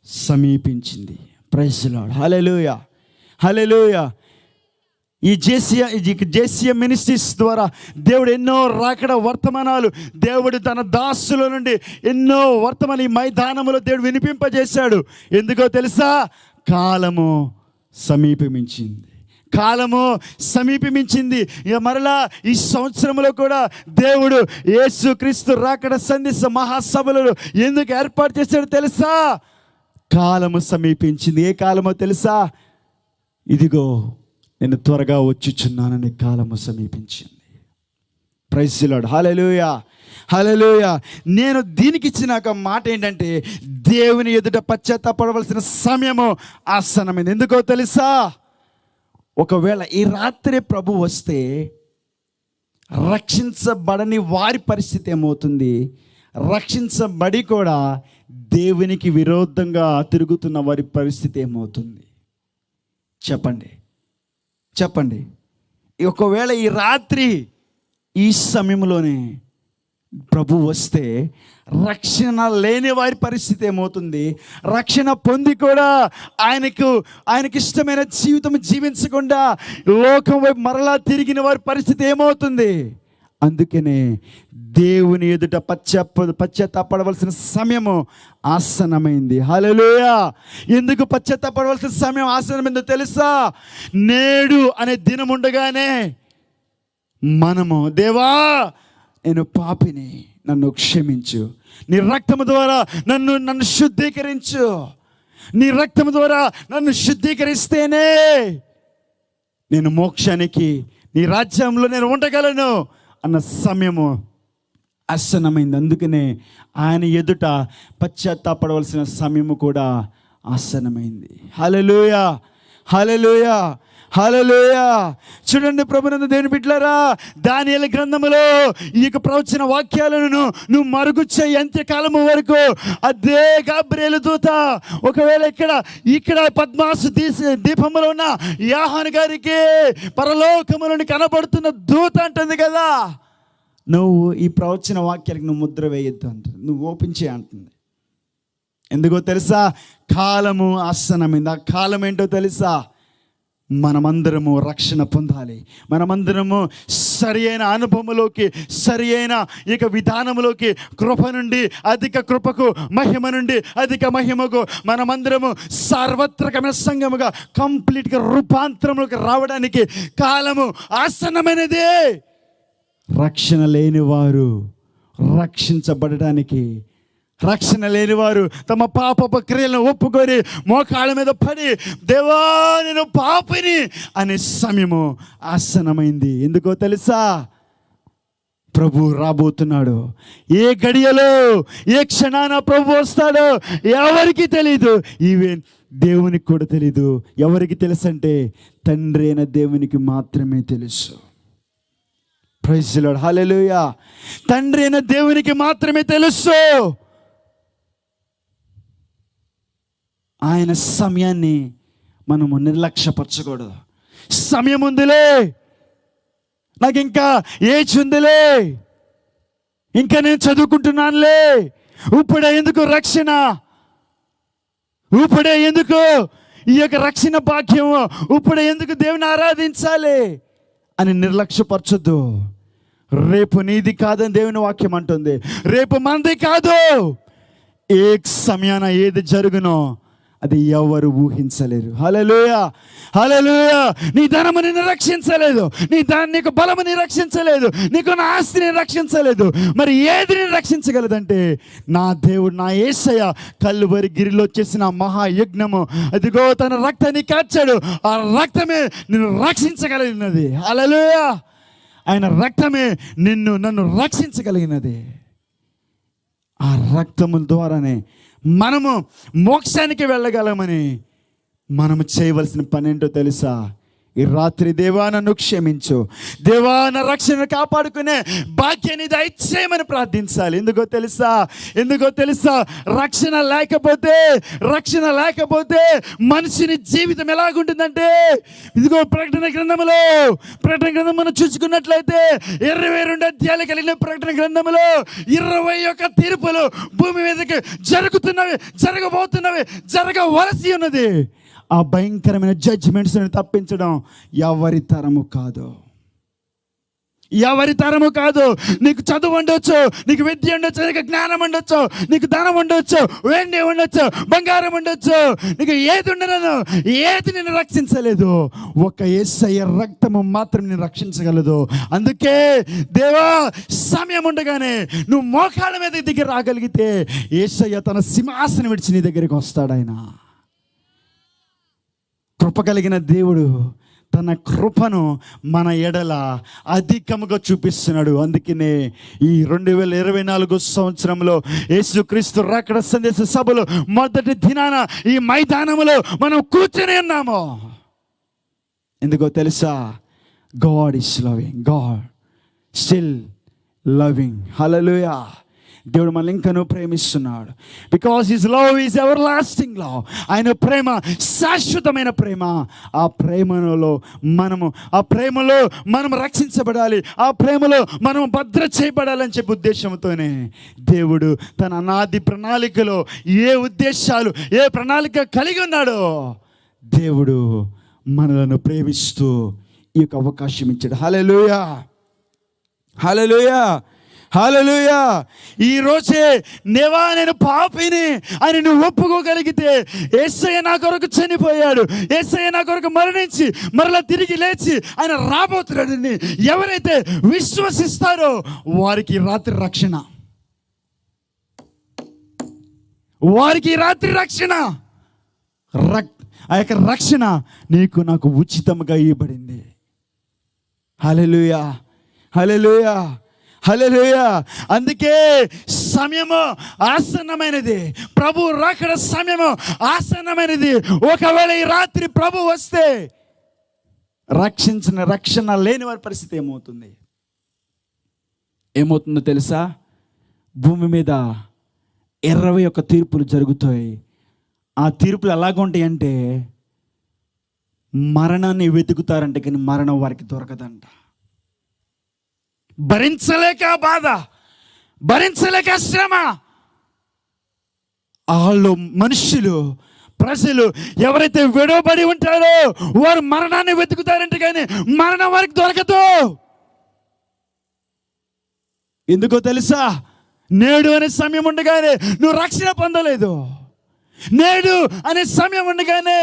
సమీపించింది. Praise the lord. Hallelujah. Hallelujah. ఈ జేసీఎం మినిస్ట్రీస్ ద్వారా దేవుడు ఎన్నో రాకడ వర్తమానాలు, దేవుడు తన దాసుల నుండి ఎన్నో వర్తమానాలు ఈ మైదానములో దేవుడు వినిపింపజేశాడు. ఎందుకో తెలుసా? కాలము సమీపమించింది. కాలము సమీపమించింది. ఇక మరలా ఈ సంవత్సరంలో కూడా దేవుడు యేసుక్రీస్తు రాకడ సందేశ మహాసభలను ఎందుకు ఏర్పాటు చేశాడో తెలుసా? కాలము సమీపించింది. ఏ కాలమో తెలుసా? ఇదిగో నేను త్వరగా వచ్చుచున్నానని కాలము సమీపించింది. Praise the lord. Hallelujah. Hallelujah. నేను దీనికి ఇచ్చిన ఒక మాట ఏంటంటే, దేవుని ఎదుట పశ్చాత్తాపడవలసిన సమయము ఆసన్నమైంది. ఎందుకో తెలుసా? ఒకవేళ ఈ రాత్రి ప్రభు వస్తే రక్షించబడని వారి పరిస్థితి ఏమవుతుంది? రక్షించబడి కూడా దేవునికి విరోధంగా తిరుగుతున్న వారి పరిస్థితి ఏమవుతుంది? చెప్పండి, చెప్పండి. ఒకవేళ ఈ రాత్రి ఈ సమయంలోనే ప్రభు వస్తే రక్షణ లేని వారి పరిస్థితి ఏమవుతుంది? రక్షణ పొంది కూడా ఆయనకి ఇష్టమైన జీవితం జీవించకుండా లోకం వైపు మరలా తిరిగిన వారి పరిస్థితి ఏమవుతుంది? అందుకనే దేవుని ఎదుట పశ్చాత్తాపడవలసిన సమయము ఆసన్నమైంది. హల్లెలూయా. ఎందుకు పశ్చాత్తాపడవలసిన సమయం ఆసన్నమైందో తెలుసా? నేడు అనే దినం ఉండగానే మనము, దేవా నేను పాపిని, నన్ను క్షమించు, నీ రక్తము ద్వారా నన్ను శుద్ధీకరించు, నీ రక్తము ద్వారా నన్ను శుద్ధీకరిస్తేనే నేను మోక్షానికి, నీ రాజ్యంలో నేను ఉండగలను అన్న సమయము ఆసన్నమైంది. అందుకనే ఆయన ఎదుట పశ్చాత్తాపడవలసిన సమయము కూడా ఆసన్నమైంది. హల్లెలూయా. హల్లెలూయా. హల్లెలూయా. చూడండి ప్రభునందు దేవుని బిడ్డలారా, దానియేలు గ్రంథములో ఈ యొక్క ప్రవచన వాక్యాలను నువ్వు మరుగు చేయి అంత్యకాలము వరకు. అదే గాబ్రియేలు దూత ఒకవేళ ఇక్కడ పద్మాసు దీపంలో ఉన్న యోహాను గారికి పరలోకములను కనబడుతున్న దూత అంటుంది కదా, నువ్వు ఈ ప్రవచన వాక్యాలకు నువ్వు ముద్ర వేయొద్దు అంటుంది, నువ్వు ఓపెన్ చేయ అంటుంది. ఎందుకో తెలుసా? కాలము ఆసన్నమైంది. ఆ కాలం ఏంటో తెలుసా? మనమందరము రక్షణ పొందాలి. మనమందరము సరి అయిన అనుభవంలోకి, సరి అయిన ఇక విధానంలోకి, కృప నుండి అధిక కృపకు, మహిమ నుండి అధిక మహిమకు మనమందరము సార్వత్రికమైన సంఘముగా కంప్లీట్గా రూపాంతరంలోకి రావడానికి కాలము ఆసన్నమైనదే. రక్షణ లేనివారు రక్షించబడటానికి, రక్షణ లేనివారు తమ పాపపు క్రియలను ఒప్పుకొని మోకాళ్ళ మీద పడి దేవా నేను పాపిని అనే సమయము ఆసన్నమైంది. ఎందుకో తెలుసా? ప్రభు రాబోతున్నాడు. ఏ గడియలో ఏ క్షణాన ప్రభు వస్తాడో ఎవరికి తెలీదు. ఈవెన్ దేవునికి కూడా తెలీదు. ఎవరికి తెలుసు అంటే తండ్రి అయిన దేవునికి మాత్రమే తెలుసు. Praise the lord. హల్లెలూయా. తండ్రి అయిన దేవునికి మాత్రమే తెలుసు. ఆయన సమయాన్ని మనము నిర్లక్ష్యపరచకూడదు. సమయం ఉందిలే, నాకు ఇంకా ఏజ్ ఉందిలే, ఇంకా నేను చదువుకుంటున్నానులే, ఇప్పుడే ఎందుకు రక్షణ, ఇప్పుడే ఎందుకు ఈ యొక్క రక్షణ భాగ్యము, ఇప్పుడే ఎందుకు దేవుని ఆరాధించాలి అని నిర్లక్ష్యపరచొద్దు. రేపు నీది కాదని దేవుని వాక్యం అంటుంది. రేపు మనది కాదు. ఏ సమయాన ఏది జరుగునో అది ఎవరు ఊహించలేరు. హల్లెలూయా, హల్లెలూయా. నీ ధనముని రక్షించలేదు, నీకు బలముని రక్షించలేదు, నీకున్న ఆస్తిని రక్షించలేదు. మరి ఏది రక్షించగలదంటే నా దేవుడు, నా యేసయ్య కల్వరి గిరిలో చేసిన మహాయజ్ఞము. అదిగో తన రక్తాన్ని కార్చాడు. ఆ రక్తమే నిన్ను రక్షించగలిగినది. హల్లెలూయా. ఆయన రక్తమే నన్ను రక్షించగలిగినది. ఆ రక్తముల ద్వారానే మనము మోక్షానికి వెళ్ళగలమని మనము చేయవలసిన పని ఏంటో తెలుసా? ఈ రాత్రి దేవా నన్ను క్షమించు, దేవా నా రక్షణ కాపాడుకునే భాగ్యాన్ని దయచేయమని ప్రార్థించాలి. ఎందుకో తెలుసా? రక్షణ లేకపోతే మనిషిని జీవితం ఎలాగుంటుందంటే, ఇదిగో ప్రకటన గ్రంథం మనం చూసుకున్నట్లయితే 22 అధ్యాయాలు కలిగిన ప్రకటన గ్రంథంలో 21 తీర్పులు భూమి మీదకి జరగబోతున్నవి, జరగవలసి ఉన్నది. ఆ భయంకరమైన జడ్జిమెంట్స్ తప్పించడం ఎవరి తరము కాదు. నీకు చదువు ఉండొచ్చు, నీకు విద్య ఉండొచ్చు, నీకు జ్ఞానం ఉండొచ్చు, నీకు ధనం ఉండొచ్చు, వెండి ఉండొచ్చు, బంగారం ఉండొచ్చు, నీకు ఏది ఉండను, ఏది నిన్ను రక్షించలేదు. ఒక యేసయ్య రక్తము మాత్రం నిన్ను రక్షించగలదు. అందుకే దేవా సమయం ఉండగానే నువ్వు మోకాళ్ళ మీద దిగి రాగలిగితే యేసయ్య తన సింహాసనం విడిచి నీ దగ్గరికి వస్తాడు. ఆయన కృప కలిగిన దేవుడు తన కృపను మన ఎడల అధికముగా చూపిస్తున్నాడు. అందుకనే ఈ 2024 సంవత్సరంలో యేసుక్రీస్తు రాకడ సందేశ సభలో మొదటి దినాన ఈ మైదానములో మనం కూర్చొని ఉన్నాము. ఎందుకో తెలుసా? God is loving, God still loving. Hallelujah. దేవుడు మనల్ని ఇంకనూ ప్రేమిస్తున్నాడు. Because his love is everlasting love. ఆయన ప్రేమ శాశ్వతమైన ప్రేమ. ఆ ప్రేమలో మనం రక్షించబడాలి, ఆ ప్రేమలో మనం భద్ర చేయబడాలని చెప్పే ఉద్దేశంతోనే దేవుడు తన అనాది ప్రణాళికలో ఏ ఉద్దేశాలు, ఏ ప్రణాళిక కలిగి ఉన్నాడో దేవుడు మనలను ప్రేమిస్తూ ఈ యొక్క అవకాశం ఇచ్చాడు. హల్లెలూయా, హల్లెలూయా, హల్లెలూయా. ఈ రోజే దేవా నేను పాపిని అని నువ్వు ఒప్పుకోగలిగితే, యేసయ్య నా కొరకు చనిపోయాడు, యేసయ్య నా కొరకు మరణించి మరలా తిరిగి లేచి ఆయన రాబోతున్నాడని ఎవరైతే విశ్వసిస్తారో వారికి రాత్రి రక్షణ, ఆ యొక్క రక్షణ నీకు నాకు ఉచితంగా ఇవ్వబడింది. హల్లెలూయా, హల్లెలూయా, హల్లెలూయా. అందుకే సమయము ఆసన్నమైనది. ప్రభు రాకడ సమయము ఆసన్నమైనది. ఒకవేళ ఈ రాత్రి ప్రభు వస్తే రక్షణ లేని వారి పరిస్థితి ఏమవుతుందో తెలుసా? భూమి మీద 21 తీర్పులు జరుగుతాయి. ఆ తీర్పులు ఎలాగుంటాయి అంటే మరణాన్ని వెతుకుతారంట, కానీ మరణం వారికి దొరకదంట. భరించలేక బాధ, భరించలేక శ్రమ, వాళ్ళు మనుషులు, ప్రజలు ఎవరైతే విడవబడి ఉంటారో వారు మరణాన్ని వెతుకుతారంటే కానీ మరణం వారికి దొరకదు. ఎందుకో తెలుసా? నేడు అనే సమయం ఉండగానే నువ్వు రక్షణ పొందలేదు. నేడు అనే సమయం ఉండగానే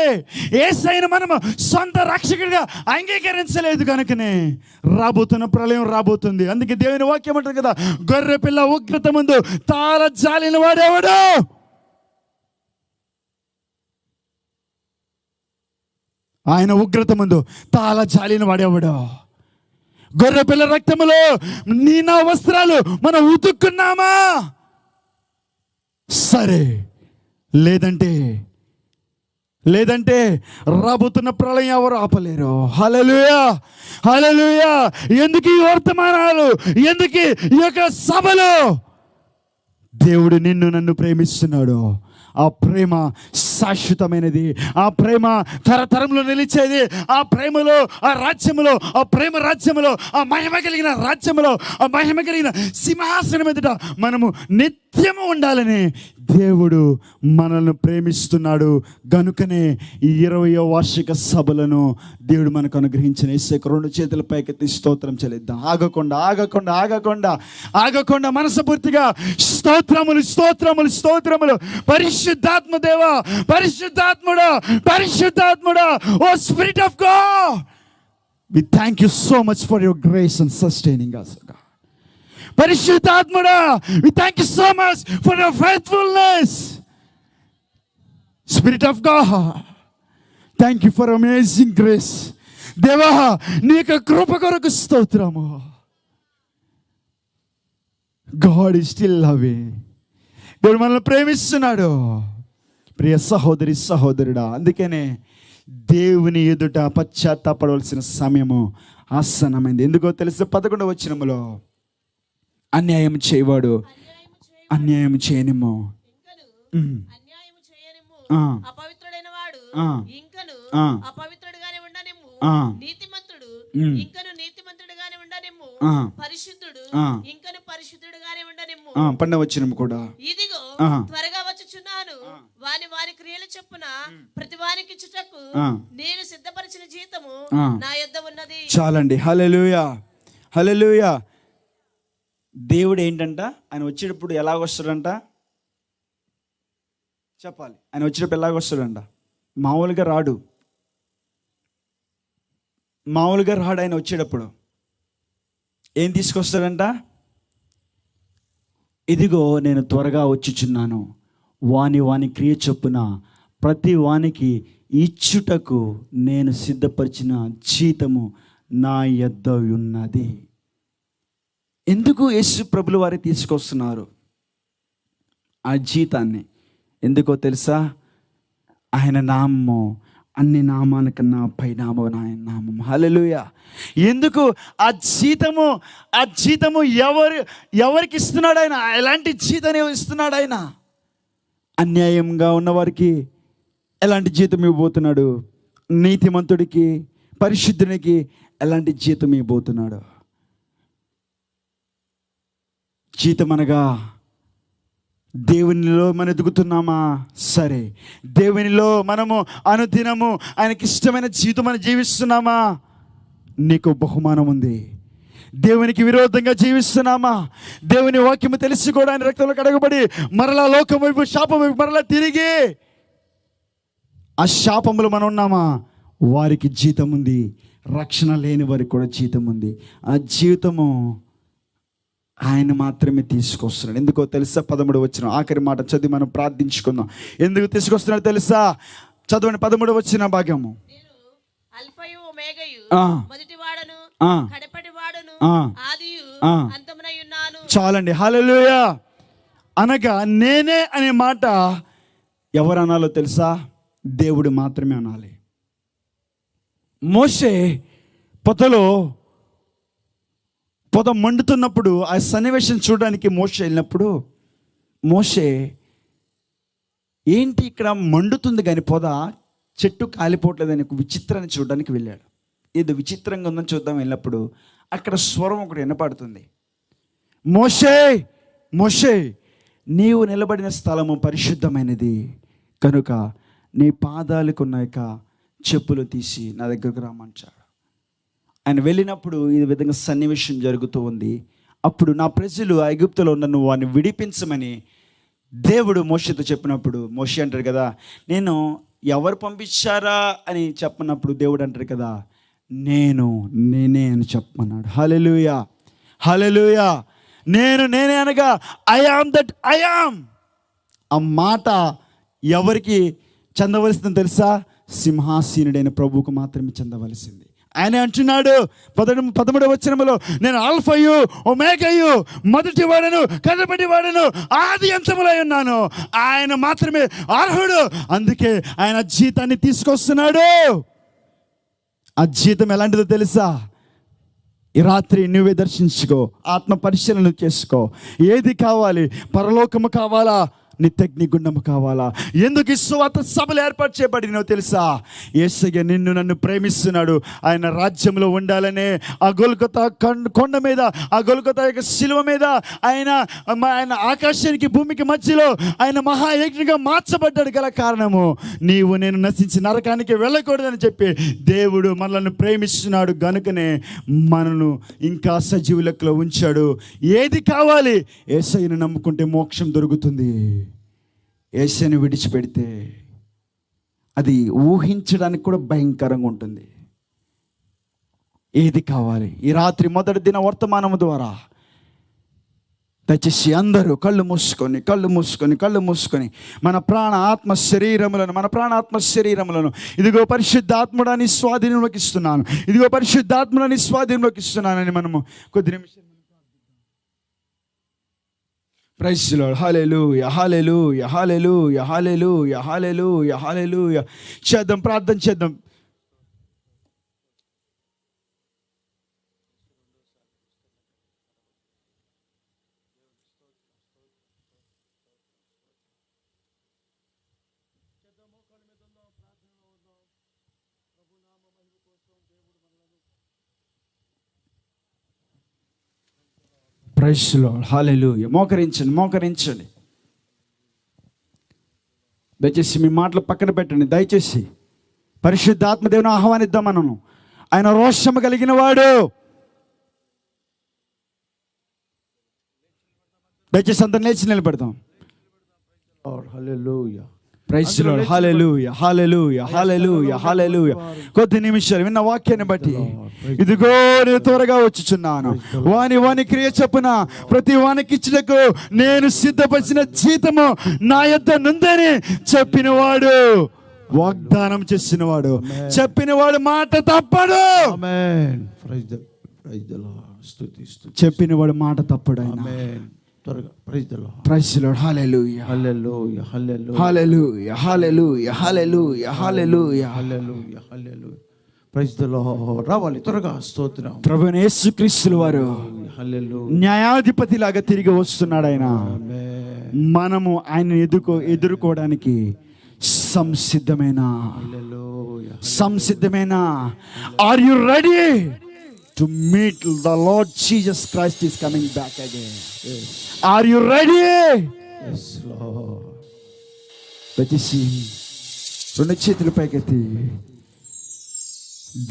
యేసయ్యను మనము సొంత రక్షకుడిగా అంగీకరించలేదు కనుకనే రాబోతున్న ప్రళయం రాబోతుంది. అందుకే దేవుని వాక్యం ఉంటుంది కదా, గొర్రె పిల్ల ఉగ్రత ముందు తాళ జాలిన వాడేవాడు. ఆయన ఉగ్రత ముందు తాళ జాలిన వాడేవాడు. గొర్రె పిల్ల రక్తములో నీ నా వస్త్రాలు మనం ఉతుక్కున్నామా? సరే, లేదంటే రాబోతున్న ప్రళయం ఎవరు ఆపలేరు. హల్లెలూయా, హల్లెలూయా. ఎందుకు ఈ వర్తమానాలు, ఎందుకు ఈ యొక్క సభలు? దేవుడు నిన్ను నన్ను ప్రేమిస్తున్నాడు. ఆ ప్రేమ శాశ్వతమైనది, ఆ ప్రేమ తరతరంలో నిలిచేది. ఆ ప్రేమలో, ఆ రాజ్యములో, ఆ ప్రేమ రాజ్యములో, ఆ మహిమ కలిగిన రాజ్యములో, ఆ మహిమ కలిగిన సింహాసనం ఎదుట మనము నిత్యము ఉండాలని దేవుడు మనల్ని ప్రేమిస్తున్నాడు. గనుకనే ఈ 20వ వార్షిక సభలను దేవుడు మనకు అనుగ్రహించిన యేసుకు 2 చేతుల పైకెత్తి స్తోత్రం చెల్లిద్దాం. ఆగకుండా మనస్ఫూర్తిగా స్తోత్రములు, స్తోత్రములు, స్తోత్రములు. పరిశుద్ధాత్మ దేవా, పరిశుద్ధాత్ముడా, O spirit of God, we thank you so much for your grace and sustaining us. పరిశుద్ధాత్ముడా, we thank you so much for your faithfulness. Spirit of God, thank you for amazing grace. దేవా, నీ యొక్క కృప కొరకు స్తోత్రము. God is still loving. దేవుడు మనల్ని ప్రేమిస్తున్నాడు. ప్రియ సహోదరి, సహోదరుడా, అందుకనే దేవుని ఎదుట పశ్చాత్తాపడవలసిన సమయము ఆసన్నమైంది. ఎందుకో తెలుసు? 11వ వచనములో అన్యాయం చేయవాడు అన్యాయం చేయనిమ్ము, అపవిత్రుడైన వాడు ఇంకను అపవిత్రుడుగానే ఉండనిమ్ము, నీతిమంతుడు ఇంకను నీతిమంతుడుగానే ఉండనిమ్ము, పరిశుద్ధుడు ఇంకను పరిశుద్ధుడుగానే ఉండనిమ్ము. 12వ వచనం కూడా, ఇదిగో త్వరగా వచ్చుచున్నాను, వారి క్రియల చొప్పున ప్రతి వానికి ఇచ్చుటకు నేను సిద్ధపరిచిన జీతము నా యొద్ద ఉన్నది. చాలండి. హల్లెలూయా, హల్లెలూయా. దేవుడు ఏంటంట, ఆయన వచ్చేటప్పుడు ఎలాగొస్తాడంట చెప్పాలి. ఆయన వచ్చేటప్పుడు ఎలాగొస్తాడంట? మామూలుగా రాడు. ఆయన వచ్చేటప్పుడు ఏం తీసుకొస్తాడంట? ఇదిగో నేను త్వరగా వచ్చుచున్నాను, వాని క్రియ చొప్పున ప్రతి వానికి ఇచ్చుటకు నేను సిద్ధపరిచిన జీతము నా యొద్ద ఉన్నది. ఎందుకు యేసు ప్రభులు వారి తీసుకొస్తున్నారు ఆ జీతాన్ని? ఎందుకో తెలుసా? ఆయన నామము అన్ని నామాల కన్నా పైనామం ఆయన నామం. హల్లెలూయా. ఎందుకు ఆ జీతము ఎవరికి ఇస్తున్నాడు ఆయన? ఎలాంటి జీతాన్ని ఇస్తున్నాడు ఆయన? అన్యాయంగా ఉన్నవారికి ఎలాంటి జీతం ఇవ్వబోతున్నాడు? నీతిమంతుడికి, పరిశుద్ధునికి ఎలాంటి జీతం ఇవ్వబోతున్నాడు? జీతం అనగా దేవునిలో మనం ఎదుగుతున్నామా? సరే, దేవునిలో మనము అనుదినము ఆయనకి ఇష్టమైన జీవితం మనం జీవిస్తున్నామా? నీకు బహుమానం ఉంది. దేవునికి విరోధంగా జీవిస్తున్నామా? దేవుని వాక్యము తెలిసి కూడా ఆయన రక్తంలో కడగబడి మరలా లోకం వైపు, శాపం వైపు మరలా తిరిగి ఆ శాపములు మనం ఉన్నామా? వారికి జీతం ఉంది. రక్షణ లేని వారికి కూడా జీతం ఉంది. ఆ జీవితము ఆయన మాత్రమే తీసుకొస్తున్నాడు. ఎందుకో తెలుసా? 13వ వచనం ఆఖరి మాట చదివి మనం ప్రార్థించుకుందాం. ఎందుకు తీసుకొస్తున్నాడు తెలుసా? చదవండి 13వ వచన భాగము. అల్ఫయు ఒమేగయు, మొదటివాడను కడపటివాడను, ఆదియు అంతమునై ఉన్నాను. చాలండి. హల్లెలూయా. అనగా నేనే అనే మాట ఎవరు అనాలో తెలుసా? దేవుడు మాత్రమే అనాలి. మోషే పొద మండుతున్నప్పుడు ఆ సన్నివేశం చూడడానికి మోషే వెళ్ళినప్పుడు, మోషే ఏంటి ఇక్కడ మండుతుంది కానీ పొద, చెట్టు కాలిపోవట్లేదని ఒక విచిత్రాన్ని చూడడానికి వెళ్ళాడు. ఏదో విచిత్రంగా ఉందని చూద్దాం వెళ్ళినప్పుడు అక్కడ స్వరం ఒకటి వినపడుతుంది. మోషే, మోషే, నీవు నిలబడిన స్థలము పరిశుద్ధమైనది కనుక నీ పాదాలకున్న యొక్క చెప్పులు తీసి నా దగ్గరకు రామంటాడు. ఆయన వెళ్ళినప్పుడు ఈ విధంగా సన్నివేశం జరుగుతూ ఉంది. అప్పుడు నా ప్రజలు ఐగుప్తులో నన్ను వారిని విడిపించమని దేవుడు మోషేతో చెప్పినప్పుడు, మోషే అంటాడు కదా, నేను ఎవరు పంపించారా అని చెప్పినప్పుడు దేవుడు అంటాడు కదా, నేనే అని చెప్పమన్నాడు. హల్లెలూయా, హల్లెలూయా. నేనే అనగా I am that I am. ఆ మాట ఎవరికి చెందవలసిందని తెలుసా? సింహాసీనుడైన ప్రభువుకు మాత్రమే చెందవలసింది. ఆయన అంటున్నాడు 13వ వచనములో, నేను ఆల్ఫయు ఒమేగయు, మొదటి వాడను కడపటి వాడను, ఆది అంతములై ఉన్నాను. ఆయన మాత్రమే అర్హుడు. అందుకే ఆయన జీతాన్ని తీసుకొస్తున్నాడు. ఆ జీతం ఎలాంటిదో తెలుసా? ఈ రాత్రి నువ్వే దర్శించుకో, ఆత్మ పరిశీలన చేసుకో. ఏది కావాలి? పరలోకము కావాలా? నిత్యగ్నిగుండము కావాలా? ఎందుకు ఈ సువార్త సభలు ఏర్పాటు చేయబడినో తెలుసా? యేసయ్య నిన్ను నన్ను ప్రేమిస్తున్నాడు. ఆయన రాజ్యంలో ఉండాలనే ఆ గొల్గొతా కొండ మీద, ఆ గొల్గొతా యొక్క శిలువ మీద ఆయన ఆకాశానికి భూమికి మధ్యలో ఆయన మహాయజ్ఞంగా మార్చబడ్డాడు. గల కారణము నీవు నేను నశించి నరకానికి వెళ్ళకూడదని చెప్పి దేవుడు మనల్ని ప్రేమిస్తున్నాడు. గనుకనే మనను ఇంకా సజీవులకులో ఉంచాడు. ఏది కావాలి? యేసయ్యను నమ్ముకుంటే మోక్షం దొరుకుతుంది. యేసయ్యను విడిచిపెడితే అది ఊహించడానికి కూడా భయంకరంగా ఉంటుంది. ఏది కావాలి? ఈ రాత్రి మొదటి దిన వర్తమానము ద్వారా దయచేసి అందరూ కళ్ళు మూసుకొని మన ప్రాణ ఆత్మ శరీరములను ఇదిగో పరిశుద్ధాత్ముడాని స్వాధీనంలోకి ఇస్తున్నాను, ఇదిగో పరిశుద్ధాత్ముడాని స్వాధీనంలోకి ఇస్తున్నానని మనము కొద్ది నిమిషం praise the lord. Hallelujah, hallelujah, hallelujah, hallelujah, hallelujah, hallelujah. చేద్దాం, ప్రార్థన చేద్దాం. Praise the lord. హల్లెలూయా. మోకరించండి. దయచేసి మీ మాటలు పక్కన పెట్టండి. దయచేసి పరిశుద్ధాత్మ దేవుని ఆహ్వానిద్దాం. మనను ఆయన రోషము కలిగిన వాడు. దయచేసి అందరు లేచి నిలబెడతాం. Hallelujah. Praise the lord. Hallelujah, hallelujah, hallelujah, hallelujah. కొద్ది నిమిషాలు విన్న వాక్యాన్ని బట్టి ఇదిగో నేను త్వరగా వచ్చుచున్నాను. వాని క్రియ చొప్పున ప్రతి వానికి ఇచ్చుటకు నేను సిద్ధపరిచిన జీతము నా యొద్ద నుందని చెప్పినవాడు, వాగ్దానం చేసినవాడు, చెప్పినవాడు మాట తప్పడు. చెప్పినవాడు మాట తప్పడు. ఆయన త్వరగా praise the Lord. Praise the lord. Hallelujah, hallelujah, hallelujah, hallelujah, hallelujah, hallelujah, hallelujah, hallelujah, hallelujah. Praise the Lord. రావాలి త్వరగా. స్తోత్రం. ప్రభువైన యేసుక్రీస్తు వారు హల్లెలూయా న్యాయాధిపతి లాగా తిరిగి వస్తున్నాడు. ఆయన మనము ఆయన ఎదుర్కోవడానికి సంసిద్ధమైన are you ready to meet the Lord Jesus Christ is coming back again? Yes. Are you ready? Yes, Lord. దయచేసి రెండు చేతులు పైకెత్తి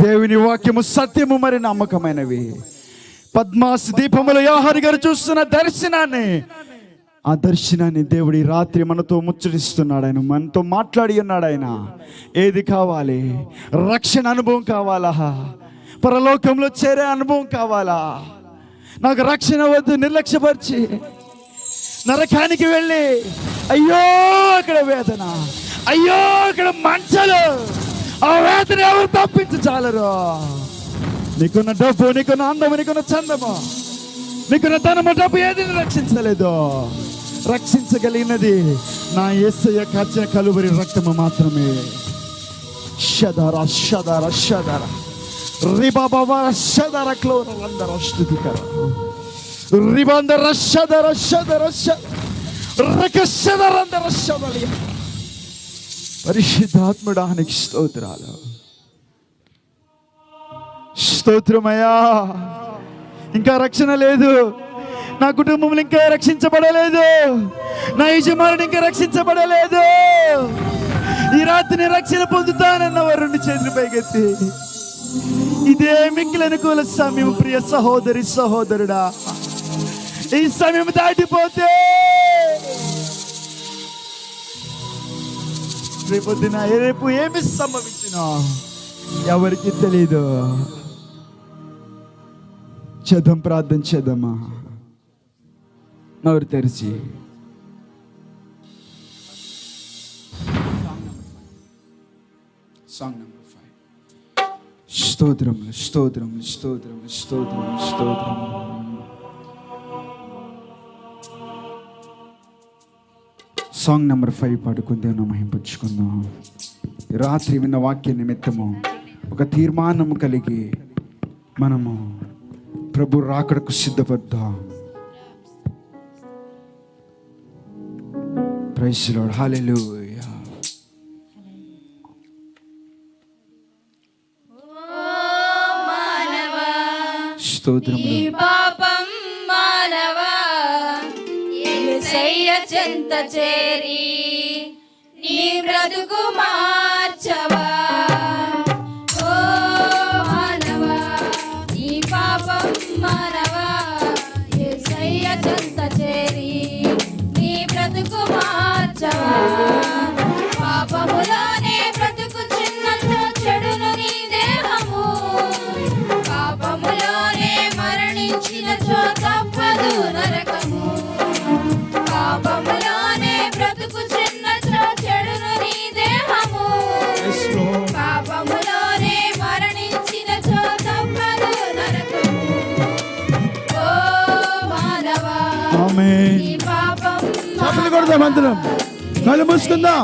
దేవుని వాక్యము సత్యము మరి నమ్మకమైనవి. పద్మాస్ దీపములో యోహాను గారు చూస్తున్న దర్శనాన్ని, ఆ దర్శనాన్ని దేవుడి రాత్రి మనతో ముచ్చటిస్తున్నాడు. ఆయన మనతో మాట్లాడి ఉన్నాడు. ఆయన ఏది కావాలి? రక్షణ అనుభవం కావాలా? పరలోకంలో చేరే అనుభవం కావాలా? నాకు రక్షణ వద్దు నిర్లక్ష్యపరిచి నరకానికి వెళ్ళి అయ్యో అక్కడ వేదన, అయ్యో అక్కడ మంటలు, ఆ వేదన ఎవరు తప్పించగలరు? నీకున్న డబ్బు, నీకున్న అందము, నీకున్న చందము, నీకున్న ధనము, డబ్బు ఏది రక్షించలేదు. రక్షించగలిగినది నా యేసయ్య కార్చిన కలువరి రక్తము మాత్రమే. షదర షదర షదర రిబాబా షదర క్లోరందర స్తుతికర రిబందర షదర షదర రకషదరందర షదలియ. పరిశుద్ధాత్ముడానికి స్తోత్రాలు. స్తోత్రమయ్యా. ఇంకా రక్షణ లేదు, నా కుటుంబంలో ఇంకా రక్షించబడలేదు, నా యజమానుడు ఇంకా రక్షించబడలేదు. ఈ రాత్రి రక్షణ పొందుతానన్న వారు 2 చేతులు పైకెత్తి, ఇదే మిక్కిలి అనుకూల సమయం ప్రియ సహోదరి సహోదరుడా. ఈ సమయం దాటిపోతే రేపు ఏమి సంభవించినా ఎవరికి తెలీదు. చేద్దాం, ప్రార్థన చేద్దామా? నోరు తెరిచి సాంగ్ నెంబర్ 5. స్తోత్రములు స్తోత్రములు స్తోత్రములు స్తోత్రములు స్తోత్రములు. సాంగ్ నెంబర్ 5 పాడుకుందాం, మహింపరుచుకుందాం. రాత్రి విన్న వాక్య నిమిత్తము ఒక తీర్మానము కలిగి మనము ప్రభు రాకడకు సిద్ధపడ్డాం. Praise the lord. హల్లెలూయా. స్తోత్రములు. పాపం మానవా యేసయ్య చెంత చేరి నీ బ్రతుకు మార్చవా. ఓ మానవా, ఈ పాపం మానవా యేసయ్య చెంత చేరి నీ బ్రతుకు మార్చవా. పాపములోనే బ్రతుకు చిన్నచో చెడును నీ దేహము, పాపములోనే మరణించినచో తప్పదు నరకము. పాపములోనే బ్రతుకు చిన్నచో చెడును నీ దేహము, పాపములోనే మరణించినచో తప్పదు నరకము. ఓ మానవా, ఈ పాపం చప్పట్లు కొడదాం, అందరం కళ్ళు మూసుకుందాం.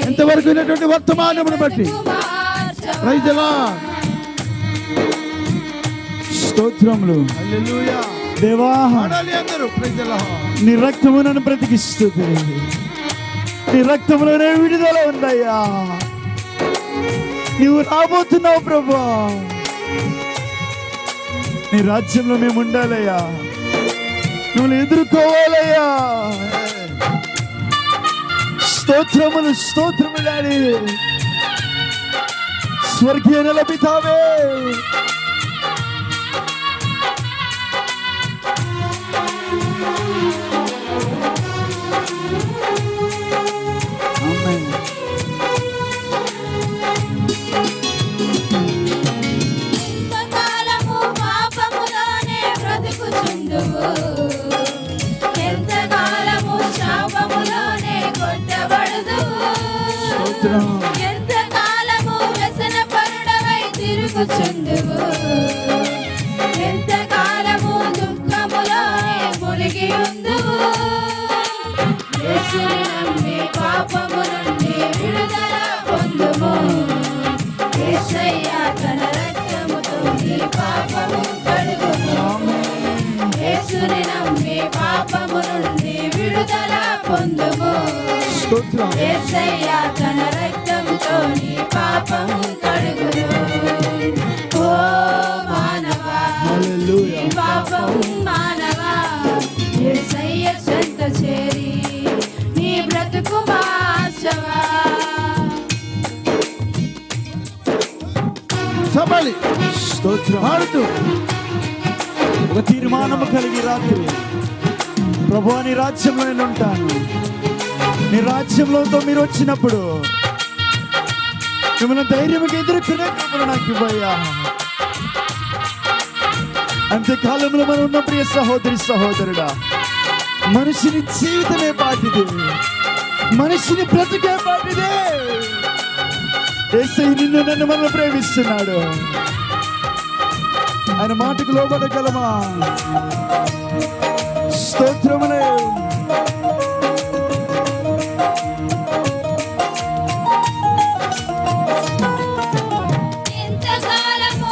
ఇంతవరకు విన్నటువంటి వర్తమానమును బట్టి ప్రైజ్ ది లార్డ్. స్తోత్రములు. హల్లెలూయా. దేవా, పాడాలి అందరూ. Praise the Lord. నీ రక్తము నన్ను బ్రతికిస్తుంది, నీ రక్తంలోనే విడుదల ఉందయ్యా. నీవు రాబోతున్నావు ప్రభా, నీ రాజ్యంలో మేము ఉండాలయ్యా, నువ్వు ఎదుర్కోవాలయ్యా. స్తోత్రములు స్తోత్రములు డాడీ. స్వర్గీయ నిలబితావే. ఎంతకాలము పాపములోనే బ్రతుకుచుందువు, ఎంతకాలము శాపములోనే కొట్టబడుదువు, ఎంతకాలము వ్యసనపరుడవై తిరుగుచుందువు, ఎంతకాలము దుఃఖములోనే మునిగి ఉందువు. యేసుని నమ్మి పాపము నుండి విడుదల పొందుము. యేసయ్య తన రక్తముతో నీ పాపము కడుగును. యేసుని నమ్మి పాపము నుండి విడుదల పొందుము. యేసయ్య తన రక్తముతో నీ పాపము కడుగును. ఓ మానవా, ఈ పాపం మానవా యేసయ్య చెంత చేరి నీ బ్రతుకు మార్చవా. చపాలి స్తోత్రం. పాడుతూ ఒక తీర్మానము కలిగి రాత్రి ప్రభువా నీ రాజ్యంలో నేను ఉంటాను. నీ రాజ్యంలోతో మీరు వచ్చినప్పుడు మిమ్మల్ని ధైర్యంగా ఎదుర్కొనే కృపను నాకు ఇవ్వయ్యా. అంత్యకాలంలో మనం ఉన్న ప్రియ సహోదరి సహోదరుడా, మనిషిని జీవితమే పాటిది, మనిషిని బ్రతుకే పాటిదే. యేసయ్య నిన్ను నన్ను మనల్ని ప్రేమిస్తున్నాడు. ఆయన మాటకు లోబడగలమా? స్తోత్రములే. ఎంతకాలము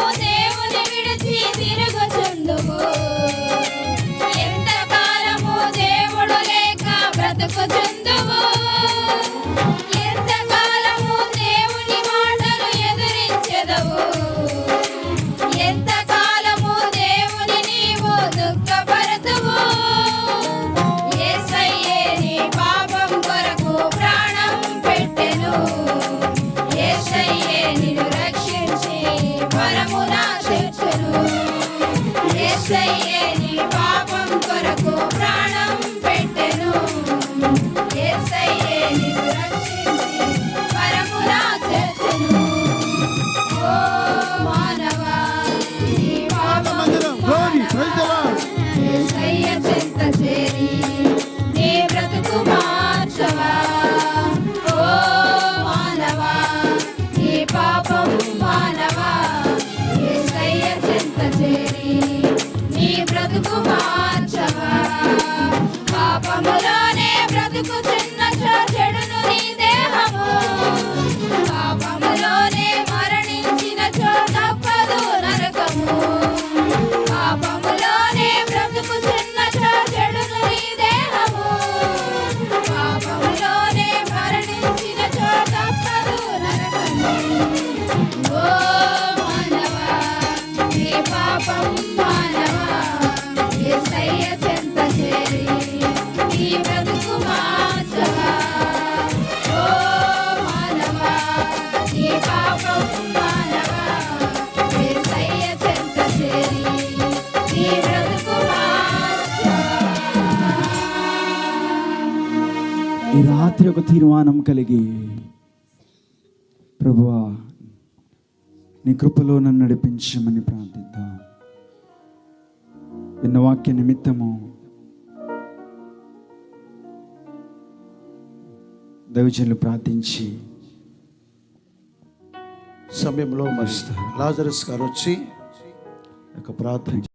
ఈ రాత్రి ఒక తీర్మానం కలిగి, ప్రభువా నీ కృపలో నన్ను నడిపించమని ప్రార్థిద్దాం. విన్న వాక్య నిమిత్తము దైవజనులు ప్రార్థించి సమయంలో మరి లాజరస్ గారు వచ్చి ఒక ప్రార్థన